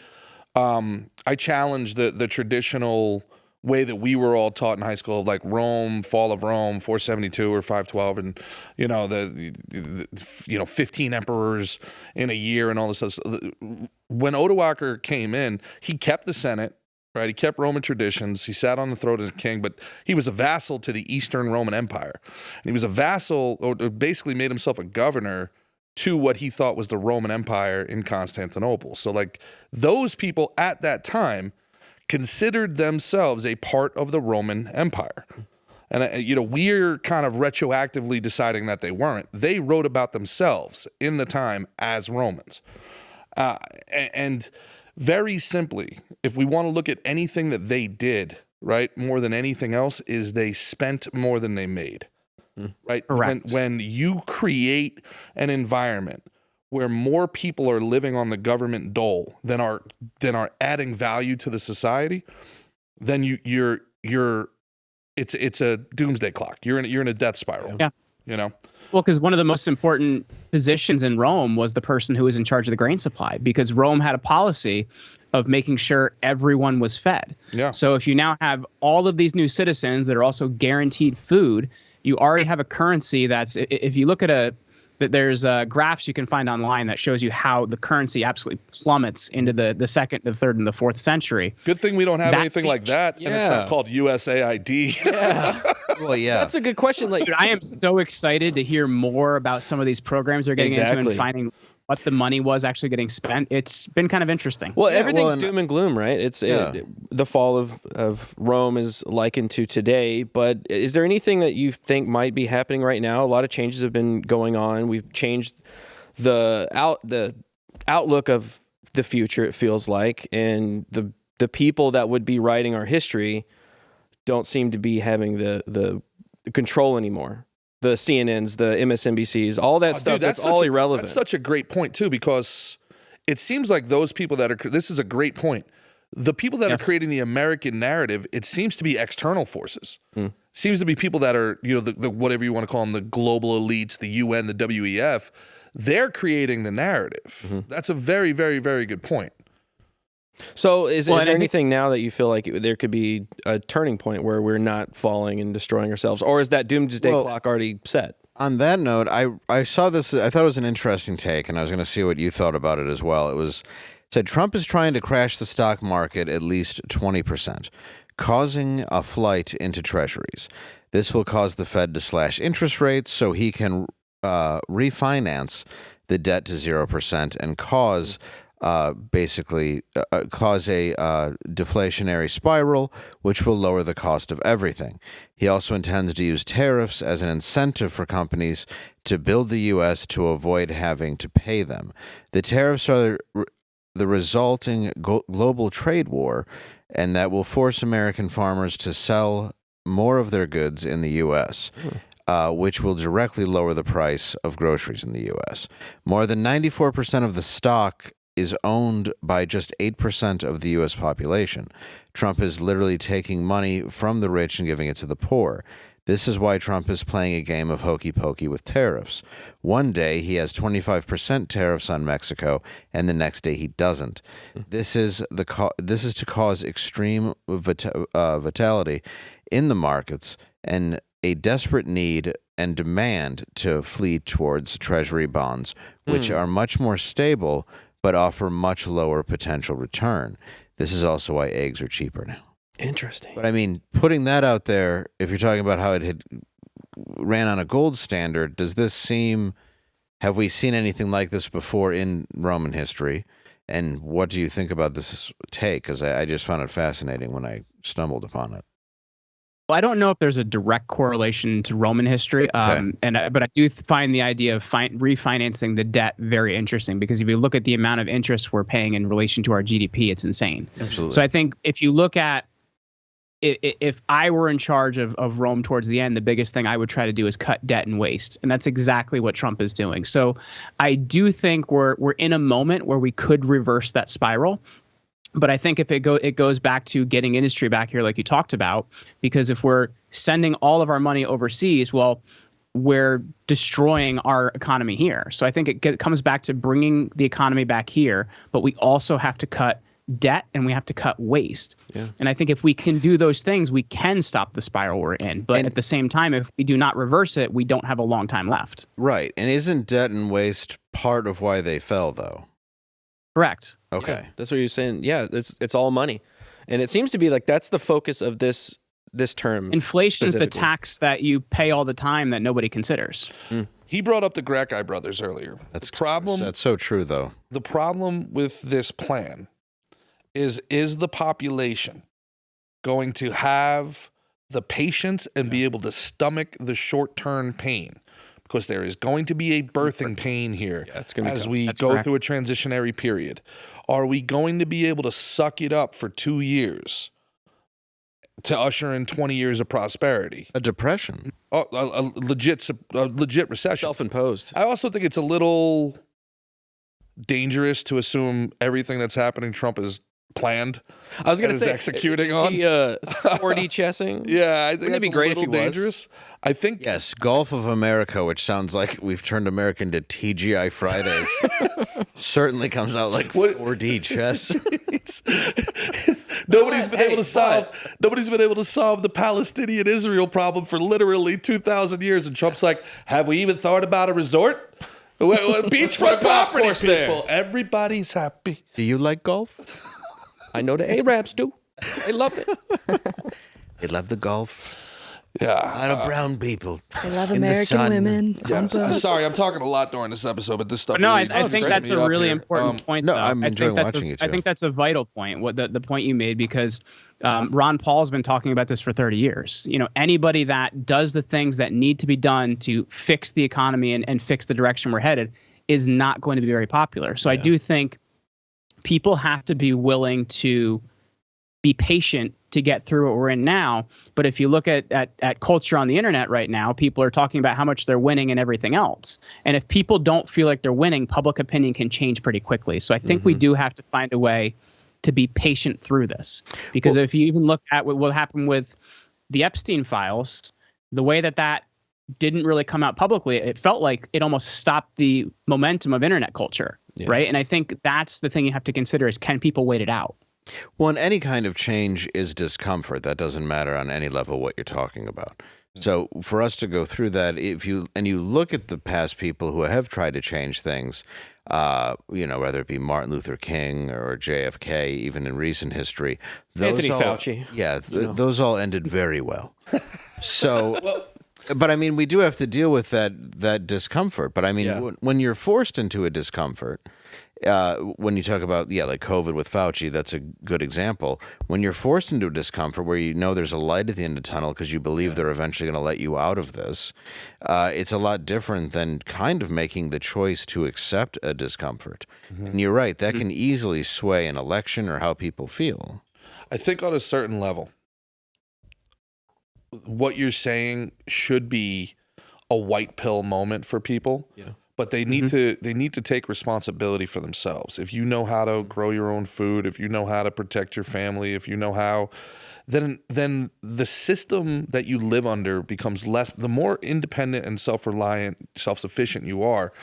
I challenge the traditional way that we were all taught in high school, like Rome, fall of Rome, 472 or 512, and the 15 emperors in a year and all this stuff. When Odoacer came in, he kept the Senate. Right, he kept Roman traditions. He sat on the throne as a king, but he was a vassal to the Eastern Roman Empire. And he was a vassal, or basically made himself a governor to what he thought was the Roman Empire in Constantinople. So, like, those people at that time considered themselves a part of the Roman Empire. And, we're kind of retroactively deciding that they weren't. They wrote about themselves in the time as Romans. And very simply, if we want to look at anything that they did, right, more than anything else, is they spent more than they made, right? Correct. When you create an environment where more people are living on the government dole than are adding value to the society, then it's a doomsday clock. You're in a death spiral. Yeah. Well, because one of the most important positions in Rome was the person who was in charge of the grain supply, because Rome had a policy of making sure everyone was fed. Yeah. So if you now have all of these new citizens that are also guaranteed food, you already have a currency that's, if you look at there's graphs you can find online that shows you how the currency absolutely plummets into the 2nd, the 3rd, and the 4th century. Good thing we don't have anything like that, and it's not called USAID. Yeah. Well, yeah. That's a good question. Like, Dude, I am so excited to hear more about some of these programs they're getting into and finding what the money was actually getting spent. It's been kind of interesting. Well, everything's doom and gloom, right? It's the fall of Rome is likened to today. But is there anything that you think might be happening right now? A lot of changes have been going on. We've changed the outlook of the future, it feels like, and the people that would be writing our history don't seem to be having the control anymore. The CNNs, the MSNBCs, all that stuff, that's all irrelevant. That's such a great point, too, because it seems like those people that are, this is a great point. The people that are creating the American narrative, it seems to be external forces. Seems to be people that are, the whatever you want to call them, the global elites, the UN, the WEF. They're creating the narrative. That's a very, very, very good point. So is there anything now that you feel like there could be a turning point where we're not falling and destroying ourselves? Or is that doomsday clock already set? On that note, I saw this. I thought it was an interesting take, and I was going to see what you thought about it as well. It said Trump is trying to crash the stock market at least 20%, causing a flight into treasuries. This will cause the Fed to slash interest rates so he can refinance the debt to 0% and cause a deflationary spiral, which will lower the cost of everything. He also intends to use tariffs as an incentive for companies to build the U.S. to avoid having to pay them. The tariffs are the resulting global trade war, and that will force American farmers to sell more of their goods in the U.S., which will directly lower the price of groceries in the U.S. More than 94% of the stock is owned by just 8% of the U.S. population. Trump is literally taking money from the rich and giving it to the poor. This is why Trump is playing a game of hokey pokey with tariffs. One day he has 25% tariffs on Mexico, and the next day he doesn't. This is to cause extreme volatility in the markets and a desperate need and demand to flee towards treasury bonds, which are much more stable but offer much lower potential return. This is also why eggs are cheaper now. Interesting. But I mean, putting that out there, if you're talking about how it had ran on a gold standard, does this seem, have we seen anything like this before in Roman history? And what do you think about this take? Because I just found it fascinating when I stumbled upon it. Well, I don't know if there's a direct correlation to Roman history, but I do find the idea of refinancing the debt very interesting, because if you look at the amount of interest we're paying in relation to our GDP, it's insane. Absolutely. So I think if you look at, if I were in charge of Rome towards the end, the biggest thing I would try to do is cut debt and waste, and that's exactly what Trump is doing. So I do think we're in a moment where we could reverse that spiral. But I think if it goes back to getting industry back here, like you talked about, because if we're sending all of our money overseas, well, we're destroying our economy here. So I think it comes back to bringing the economy back here, but we also have to cut debt and we have to cut waste. Yeah. And I think if we can do those things, we can stop the spiral we're in. But at the same time, if we do not reverse it, we don't have a long time left. Right. And isn't debt and waste part of why they fell, though? Correct. Okay. Yeah, that's what you're saying. Yeah, it's all money. And it seems to be like that's the focus of this term. Inflation's the tax that you pay all the time that nobody considers. He brought up the Gracchi brothers earlier. That's so true, though. The problem with this plan is the population going to have the patience and be able to stomach the short-term pain? Because there is going to be a birthing pain here as we go through a transitionary period. Are we going to be able to suck it up for 2 years to usher in 20 years of prosperity? A depression. A legit recession. Self-imposed. I also think it's a little dangerous to assume everything that's happening Trump is planned. I was going to say executing on 4D chessing. Yeah, I think it'd be great if he dangerous. I think yes, Golf of America, which sounds like we've turned America into TGI Fridays, certainly comes out like 4D chess. Nobody's been able to solve the Palestinian-Israel problem for literally 2,000 years, and Trump's like, have we even thought about a resort? Beachfront property, people. There. Everybody's happy. Do you like golf? I know the Arabs do. They love it. They love the golf. Yeah. A lot of brown people. They love American women. Yeah, sorry, I'm talking a lot during this episode, but this stuff. No, really I think that's a really important point. No, though. I'm enjoying watching you too. I think that's a vital point. What the point you made, because Ron Paul's been talking about this for 30 years. You know, anybody that does the things that need to be done to fix the economy and fix the direction we're headed is not going to be very popular. So I do think people have to be willing to be patient to get through what we're in now. But if you look at culture on the internet right now, people are talking about how much they're winning and everything else. And if people don't feel like they're winning, public opinion can change pretty quickly. So I think we do have to find a way to be patient through this. Because if you even look at what happened with the Epstein files, the way that didn't really come out publicly, it felt like it almost stopped the momentum of internet culture, right? And I think that's the thing you have to consider is, can people wait it out? Well, and any kind of change is discomfort. That doesn't matter on any level what you're talking about. So for us to go through that, if you look at the past people who have tried to change things, whether it be Martin Luther King or JFK, even in recent history, Anthony Fauci. Yeah, those all ended very well. So, but I mean, we do have to deal with that discomfort. But I mean, when you're forced into a discomfort, when you talk about, like COVID with Fauci, that's a good example. When you're forced into a discomfort where you know there's a light at the end of the tunnel because you believe they're eventually going to let you out of this, it's a lot different than kind of making the choice to accept a discomfort. And you're right, that can easily sway an election or how people feel. I think on a certain level, what you're saying should be a white pill moment for people. Yeah. But they need to take responsibility for themselves. If you know how to grow your own food, if you know how to protect your family, if you know how, then the system that you live under becomes less. The more independent and self-reliant, self-sufficient you are,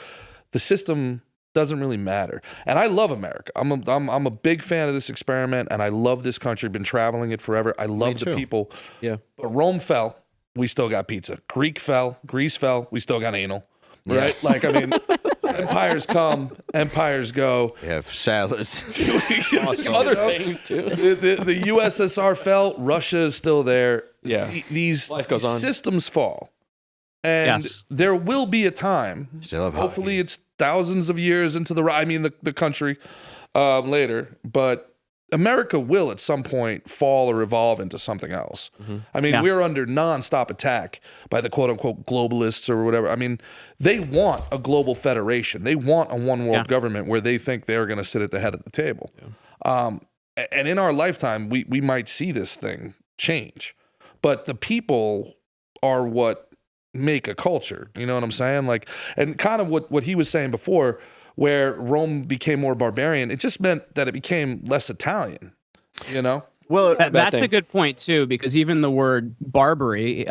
the system doesn't really matter. And I love America. I'm a big fan of this experiment, and I love this country. Been traveling it forever. I love the people. Yeah. But Rome fell, we still got pizza. Greece fell, we still got anal. Right? Yes. Like, I mean, empires come, empires go. We have salads. Awesome. Other things, too. The USSR fell. Russia is still there. Yeah. These life goes on. Systems fall. And there will be a time, hopefully it's thousands of years into the country later, but America will at some point fall or evolve into something else. I mean, we're under nonstop attack by the quote unquote globalists or whatever. I mean, they want a global federation. They want a one world government where they think they're going to sit at the head of the table. And in our lifetime, we might see this thing change, but the people are what make a culture. You know what I'm saying? Like, and kind of what he was saying before, where Rome became more barbarian, it just meant that it became less Italian, you know? Well, that's a good point too, because even the word Barbary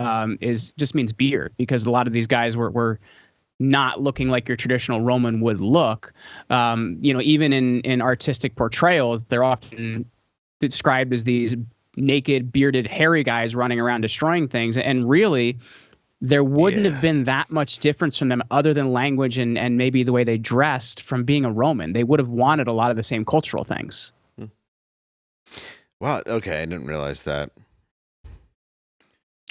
just means beard, because a lot of these guys were not looking like your traditional Roman would look. Even in artistic portrayals, they're often described as these naked, bearded, hairy guys running around destroying things. And really, there wouldn't have been that much difference from them other than language and maybe the way they dressed from being a Roman. They would have wanted a lot of the same cultural things. Wow. Okay. I didn't realize that.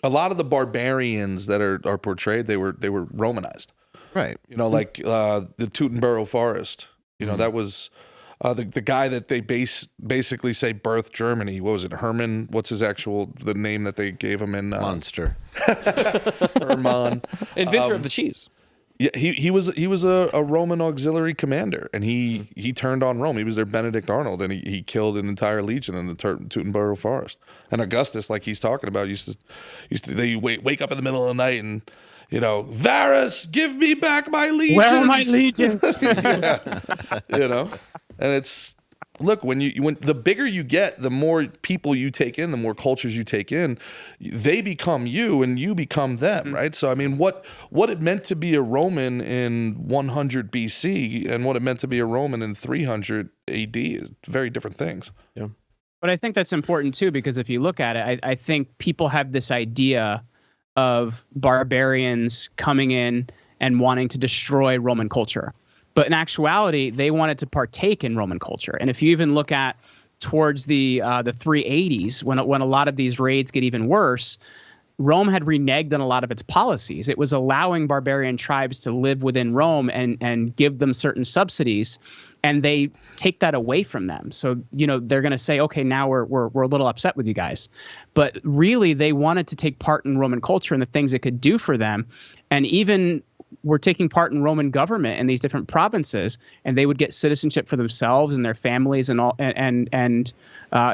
A lot of the barbarians that are portrayed, they were Romanized. Right. You know, like the Teutonboro Forest. You know, that was the guy that they basically say birthed Germany. What was it? Herman? What's the name that they gave him in Monster? Herman, inventor of the cheese. Yeah, he was a Roman auxiliary commander, and he turned on Rome. He was their Benedict Arnold, and he killed an entire legion in the Teutonboro Forest. And Augustus, like he's talking about, used to they wake up in the middle of the night and, you know, Varus, give me back my legions. Where are my legions? You know, and it's, look, when the bigger you get, the more people you take in, the more cultures you take in, they become you and you become them, right? So I mean, what it meant to be a Roman in 100 BC and what it meant to be a Roman in 300 AD is very different things. Yeah. But I think that's important too, because if you look at it, I think people have this idea of barbarians coming in and wanting to destroy Roman culture. But in actuality, they wanted to partake in Roman culture. And if you even look at towards the 380s, when a lot of these raids get even worse, Rome had reneged on a lot of its policies. It was allowing barbarian tribes to live within Rome and give them certain subsidies, and they take that away from them. So, you know, they're going to say, okay, now we're a little upset with you guys. But really, they wanted to take part in Roman culture and the things it could do for them. And even were taking part in Roman government in these different provinces, and they would get citizenship for themselves and their families and all and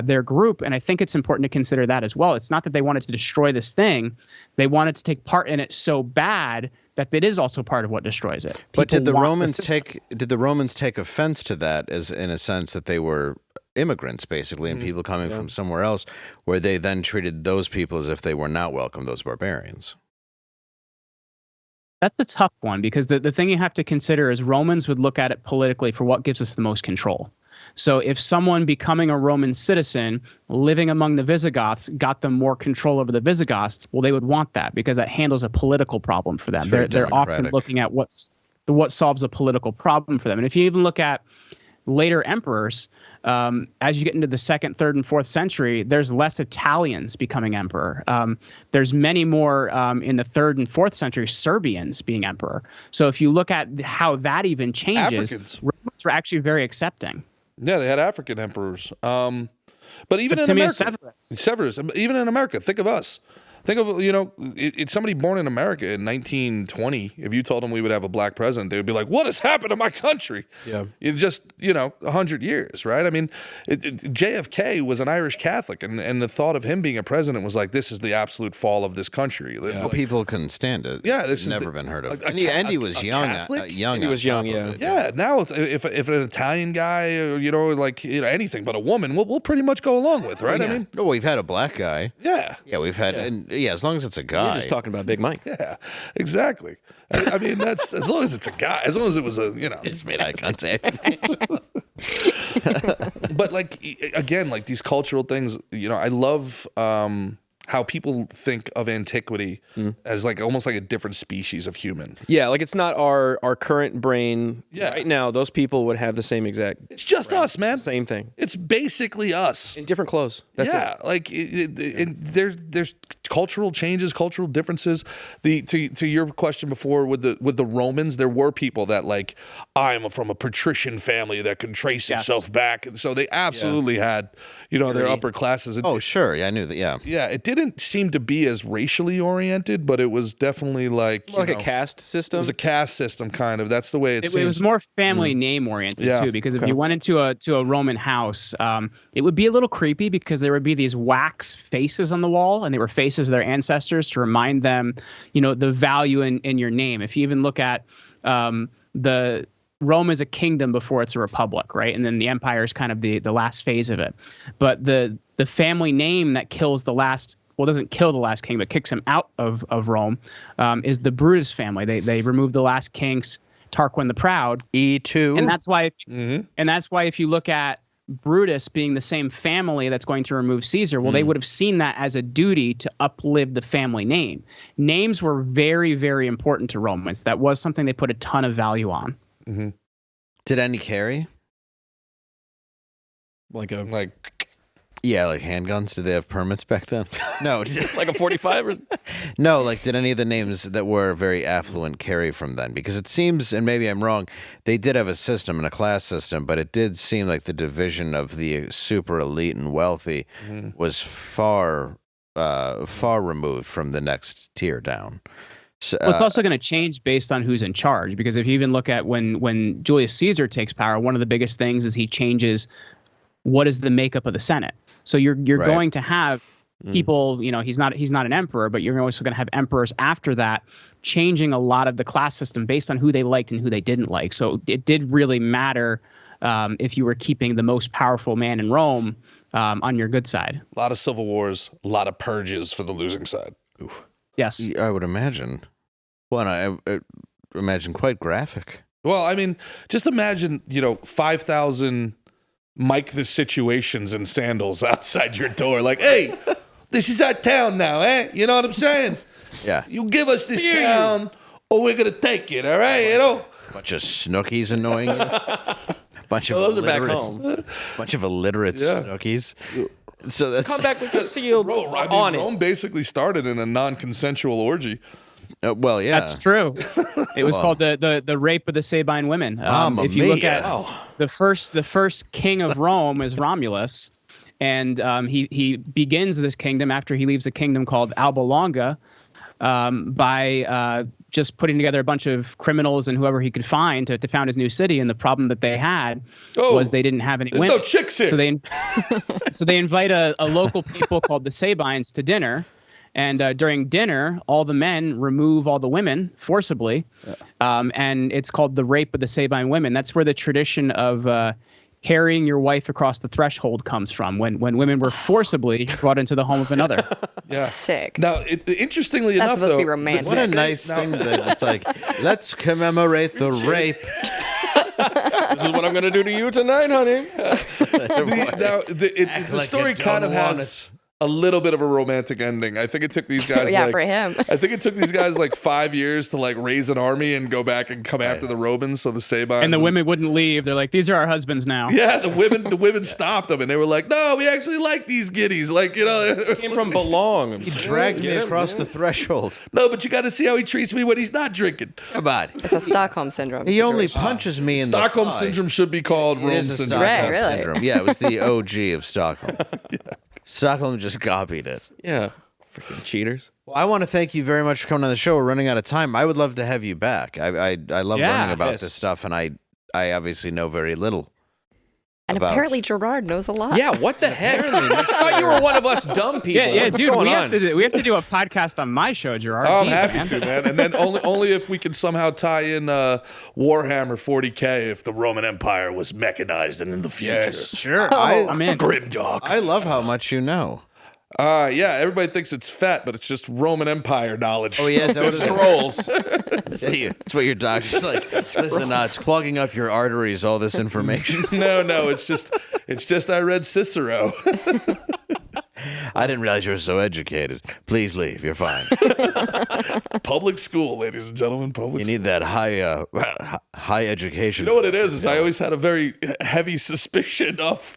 their group. And I think it's important to consider that as well. It's not that they wanted to destroy this thing; they wanted to take part in it so bad that it is also part of what destroys it. But did the want Romans system. did the Romans take offense to that, as in a sense that they were immigrants basically and people coming from somewhere else, where they then treated those people as if they were not welcome, those barbarians? That's a tough one, because the thing you have to consider is Romans would look at it politically for what gives us the most control. So if someone becoming a Roman citizen living among the Visigoths got them more control over the Visigoths, well, they would want that because that handles a political problem for them. They're often looking at what solves a political problem for them. And if you even look at later emperors, as you get into the 2nd, 3rd, and 4th century, there's less Italians becoming emperor. There's many more in the 3rd and 4th century Serbians being emperor. So if you look at how that even changes, Africans. Romans were actually very accepting. Yeah, they had African emperors. But even in Septimius America, Severus, even in America, think of us. Think of, it's somebody born in America in 1920. If you told them we would have a black president, they would be like, what has happened to my country? Yeah. In just, 100 years, right? I mean, JFK was an Irish Catholic, and the thought of him being a president was like, this is the absolute fall of this country. Yeah. Like, People couldn't stand it. Yeah. This has never been heard of. And he was young. He was young, yeah. Yeah. Now, if an Italian guy, anything but a woman, we'll pretty much go along with, right? Yeah. I mean, no, we've had a black guy. Yeah. Yeah, we've had, as long as it's a guy. You're just talking about Big Mike. Yeah, exactly. I mean, that's as long as it's a guy, as long as it was a, It's made eye contact. But again, these cultural things, I love how people think of antiquity as almost like a different species of human. Yeah, it's not our current brain. Yeah. Right now, those people would have the same exact. It's just us, man. Same thing. It's basically us. In different clothes. That's it. There's cultural changes, cultural differences. To your question before with the Romans, there were people that I'm from a patrician family that can trace itself back, and so they absolutely had their upper classes. Oh, sure. Yeah, I knew that. Yeah. Yeah, it didn't seem to be as racially oriented, but it was definitely more like a caste system. It was a caste system, kind of. That's the way it seems. It was more family name oriented too, because if you went into a Roman house, it would be a little creepy because there would be these wax faces on the wall, and they were faces of their ancestors to remind them, the value in your name. If you even look at the Rome is a kingdom before it's a republic, right? And then the empire is kind of the last phase of it. But the family name that kills the last, well, doesn't kill the last king, but kicks him out of Rome, is the Brutus family. They removed the last kings, Tarquin the Proud. E2. And that's why if you look at Brutus being the same family that's going to remove Caesar, well, they would have seen that as a duty to uplift the family name. Names were very, very important to Romans. That was something they put a ton of value on. Mm-hmm. Did any carry? Yeah, like handguns. Did they have permits back then? No. Like a 45 or? No, did any of the names that were very affluent carry from then? Because it seems, and maybe I'm wrong, they did have a system and a class system, but it did seem like the division of the super elite and wealthy was far removed from the next tier down. So, well, it's also going to change based on who's in charge, because if you even look at when Julius Caesar takes power, one of the biggest things is he changes what is the makeup of the Senate. So you're going to have people, he's not an emperor, but you're also going to have emperors after that, changing a lot of the class system based on who they liked and who they didn't like. So it did really matter if you were keeping the most powerful man in Rome on your good side. A lot of civil wars, a lot of purges for the losing side. Oof. Yes. I would imagine. Well, and I imagine quite graphic. Well, I mean, just imagine, 5,000 Mike the Situations in sandals outside your door. Like, hey, this is our town now, eh? You know what I'm saying? Yeah. You give us this town or we're going to take it, all right? Bunch of snookies annoying you. Bunch of those are back home. Bunch of illiterate snookies. So that's come back with a seal on it. Rome basically started in a non-consensual orgy. Well, yeah, that's true. It was called the rape of the Sabine women. If you look at the first king of Rome is Romulus, and he begins this kingdom after he leaves a kingdom called Alba Longa, by just putting together a bunch of criminals and whoever he could find to found his new city. And the problem that they had was they didn't have any There's women. no chicks here. So they invite a local people called the Sabines to dinner. And during dinner, all the men remove all the women forcibly. And it's called the rape of the Sabine women. That's where the tradition of carrying your wife across the threshold comes from, when women were forcibly brought into the home of another. Yeah. Sick. Now, interestingly That's enough, supposed to be though, romantic. What a nice thing that it's like, let's commemorate the rape. This is what I'm going to do to you tonight, honey. The story kind of has a little bit of a romantic ending. I think it took these guys for him. I think it took these guys like 5 years to like raise an army and go back and come after the Romans, so the Sabines. And the women wouldn't leave. They're like, these are our husbands now. Yeah, the women stopped them and they were like, no, we actually like these giddies. Like, Came from belong. He dragged me across the threshold. No, but you got to see how he treats me when he's not drinking. Come on. It's a Stockholm syndrome. He only situation. punches me in Stockholm the thigh. syndrome should be called It Rome is a syndrome. Stockholm Right, really? syndrome. Yeah, it was the OG of Stockholm. Stockholm just copied it. Yeah. Freaking cheaters. Well, I want to thank you very much for coming on the show. We're running out of time. I would love to have you back. I love learning about this stuff, and I obviously know very little. And about- apparently Gerard knows a lot. Yeah, what the heck? I thought you were one of us dumb people. Yeah, What's dude, going we on? have to do a podcast on my show, Gerard. Oh, I'm Jeez, happy man. to, man. And then only if we can somehow tie in Warhammer 40K if the Roman Empire was mechanized and in the future. Yes. Sure, Oh, I'm in. Grimdark. I love how much you know. Yeah, everybody thinks it's fat, but it's just Roman Empire knowledge. Oh, yeah, is that what it is? Scrolls. That's what your doctor's like. Listen, it's clogging up your arteries, all this information. No, it's just I read Cicero. I didn't realize you were so educated. Please leave. You're fine. Public school, ladies and gentlemen, public You school. need that high education. You know what it is I always had a very heavy suspicion of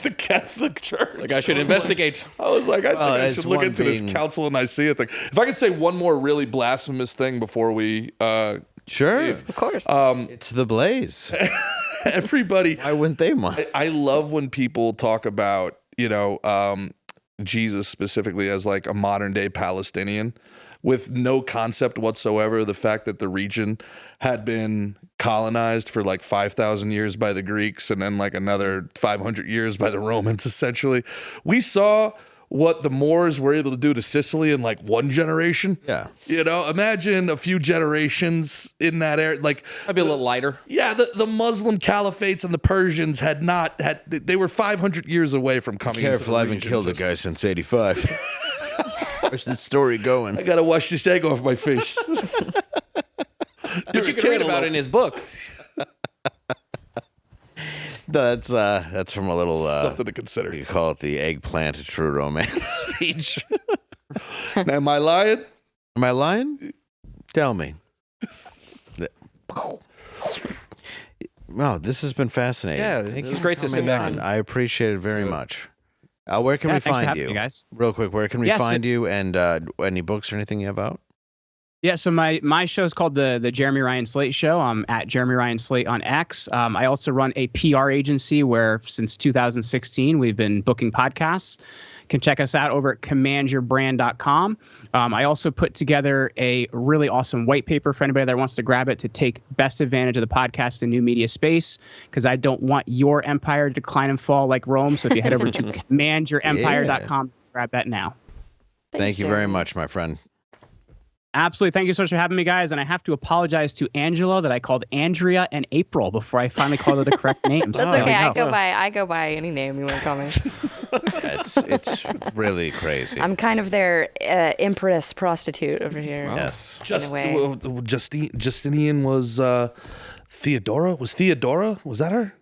the Catholic Church. Like I should investigate. I was like, I think I as should look one into this being- Council of Nicaea thing. If I could say one more really blasphemous thing before we Sure. Of course. It's the Blaze. everybody, Why wouldn't they mind? I love when people talk about, Jesus specifically as like a modern day Palestinian with no concept whatsoever of the fact that the region had been colonized for like 5,000 years by the Greeks and then like another 500 years by the Romans, essentially. We saw what the Moors were able to do to Sicily in like one generation. Yeah. Imagine a few generations in that area. Like, I'd be a little lighter. yeah, the Muslim caliphates and the Persians they were 500 years away from coming. Careful, I haven't killed a guy since 85. Where's the story going? I gotta wash this egg off my face. But you can read about it in his book. That's from a little Something to consider. you call it the eggplant true romance speech. Now, am I lying? Am I lying? Tell me. Wow, this has been fascinating. Yeah, Thank it you was for great to sit coming back on. and- I appreciate it very much. Where can Yeah, we thanks for find having you? me, guys. Real quick, where can we Yes, find you and any books or anything you have out? Yeah, so my show is called the Jeremy Ryan Slate Show. I'm at Jeremy Ryan Slate on X. I also run a PR agency where since 2016 we've been booking podcasts. You can check us out over at commandyourbrand.com. I also put together a really awesome white paper for anybody that wants to grab it to take best advantage of the podcast and new media space, because I don't want your empire to decline and fall like Rome. So if you head over to commandyourempire.com, grab that now. Thank you very much, my friend. Absolutely. Thank you so much for having me, guys. And I have to apologize to Angela that I called Andrea and April before I finally called her the correct names. That's There we okay. go. I go by any name you want to call me. It's really crazy. I'm kind of their empress prostitute over here. Yes. Justinian was Theodora. Was Theodora? Was that her?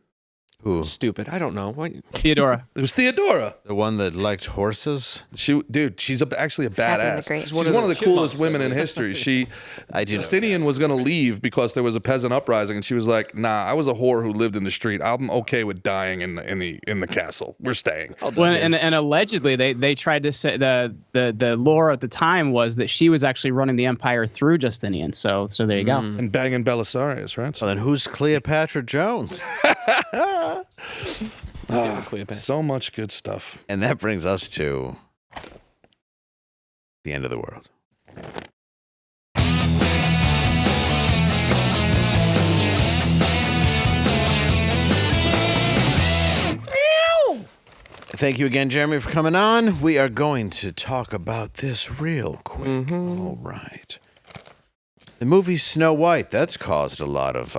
Who? Stupid. I don't know. What? Theodora. It was Theodora. The one that liked horses? She's actually a Catherine the badass. Great. She's one of the coolest chipmunks, women I in believe. history. I do know Justinian was going to leave because there was a peasant uprising, and she was like, "Nah, I was a whore who lived in the street. I'm okay with dying in the castle. We're staying." Well, and allegedly they tried to say the lore at the time was that she was actually running the empire through Justinian. So there you go. And banging Belisarius, right? Well, then who's Cleopatra Jones? So much good stuff. And that brings us to the end of the world. Thank you again, Jeremy, for coming on. We are going to talk about this real quick. All right. The movie Snow White, that's caused a lot of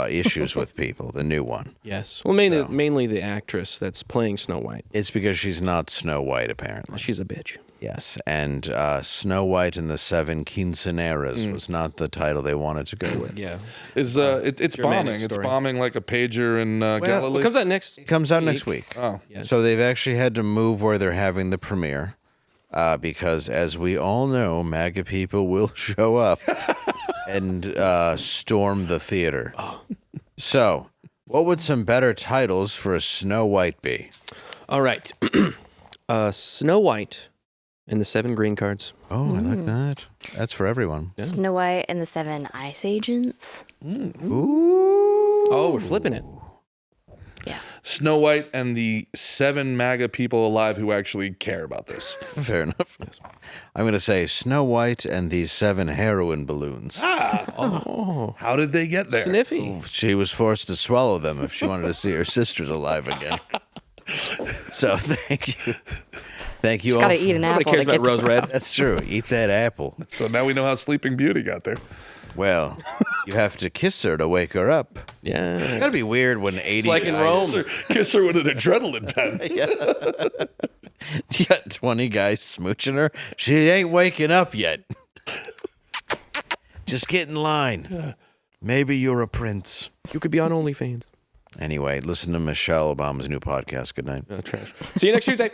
issues with people, the new one. Yes. Well, mainly the actress that's playing Snow White. It's because she's not Snow White, apparently. She's a bitch. Yes, and Snow White and the Seven Quinceaneras was not the title they wanted to go with. Yeah. It's Germanic bombing. It's story. bombing like a pager in Galilee. It comes out next. It comes out next week. Oh. Yes. So they've actually had to move where they're having the premiere because, as we all know, MAGA people will show up and storm the theater. So, what would some better titles for a Snow White be? All right. Snow White and the Seven Green Cards. Oh, I like that. That's for everyone. Yeah. Snow White and the Seven Ice Agents. Ooh. Oh, we're flipping it. Yeah. Snow White and the 7 MAGA people alive who actually care about this. Fair enough. I'm going to say Snow White and these 7 heroin balloons. Oh. How did they get there? Sniffy. She was forced to swallow them if she wanted to see her sisters alive again. So thank you. Thank you Just all. gotta eat an Nobody apple cares to about get Rose Red. That's true. Eat that apple. So now we know how Sleeping Beauty got there. Well, you have to kiss her to wake her up. Yeah. It's gotta be weird when 80 It's like in Rome. Kiss her with an adrenaline pen. You got 20 guys smooching her. She ain't waking up yet. Just get in line. Maybe you're a prince. You could be on OnlyFans. Anyway, listen to Michelle Obama's new podcast. Good night. Trash. See you next Tuesday.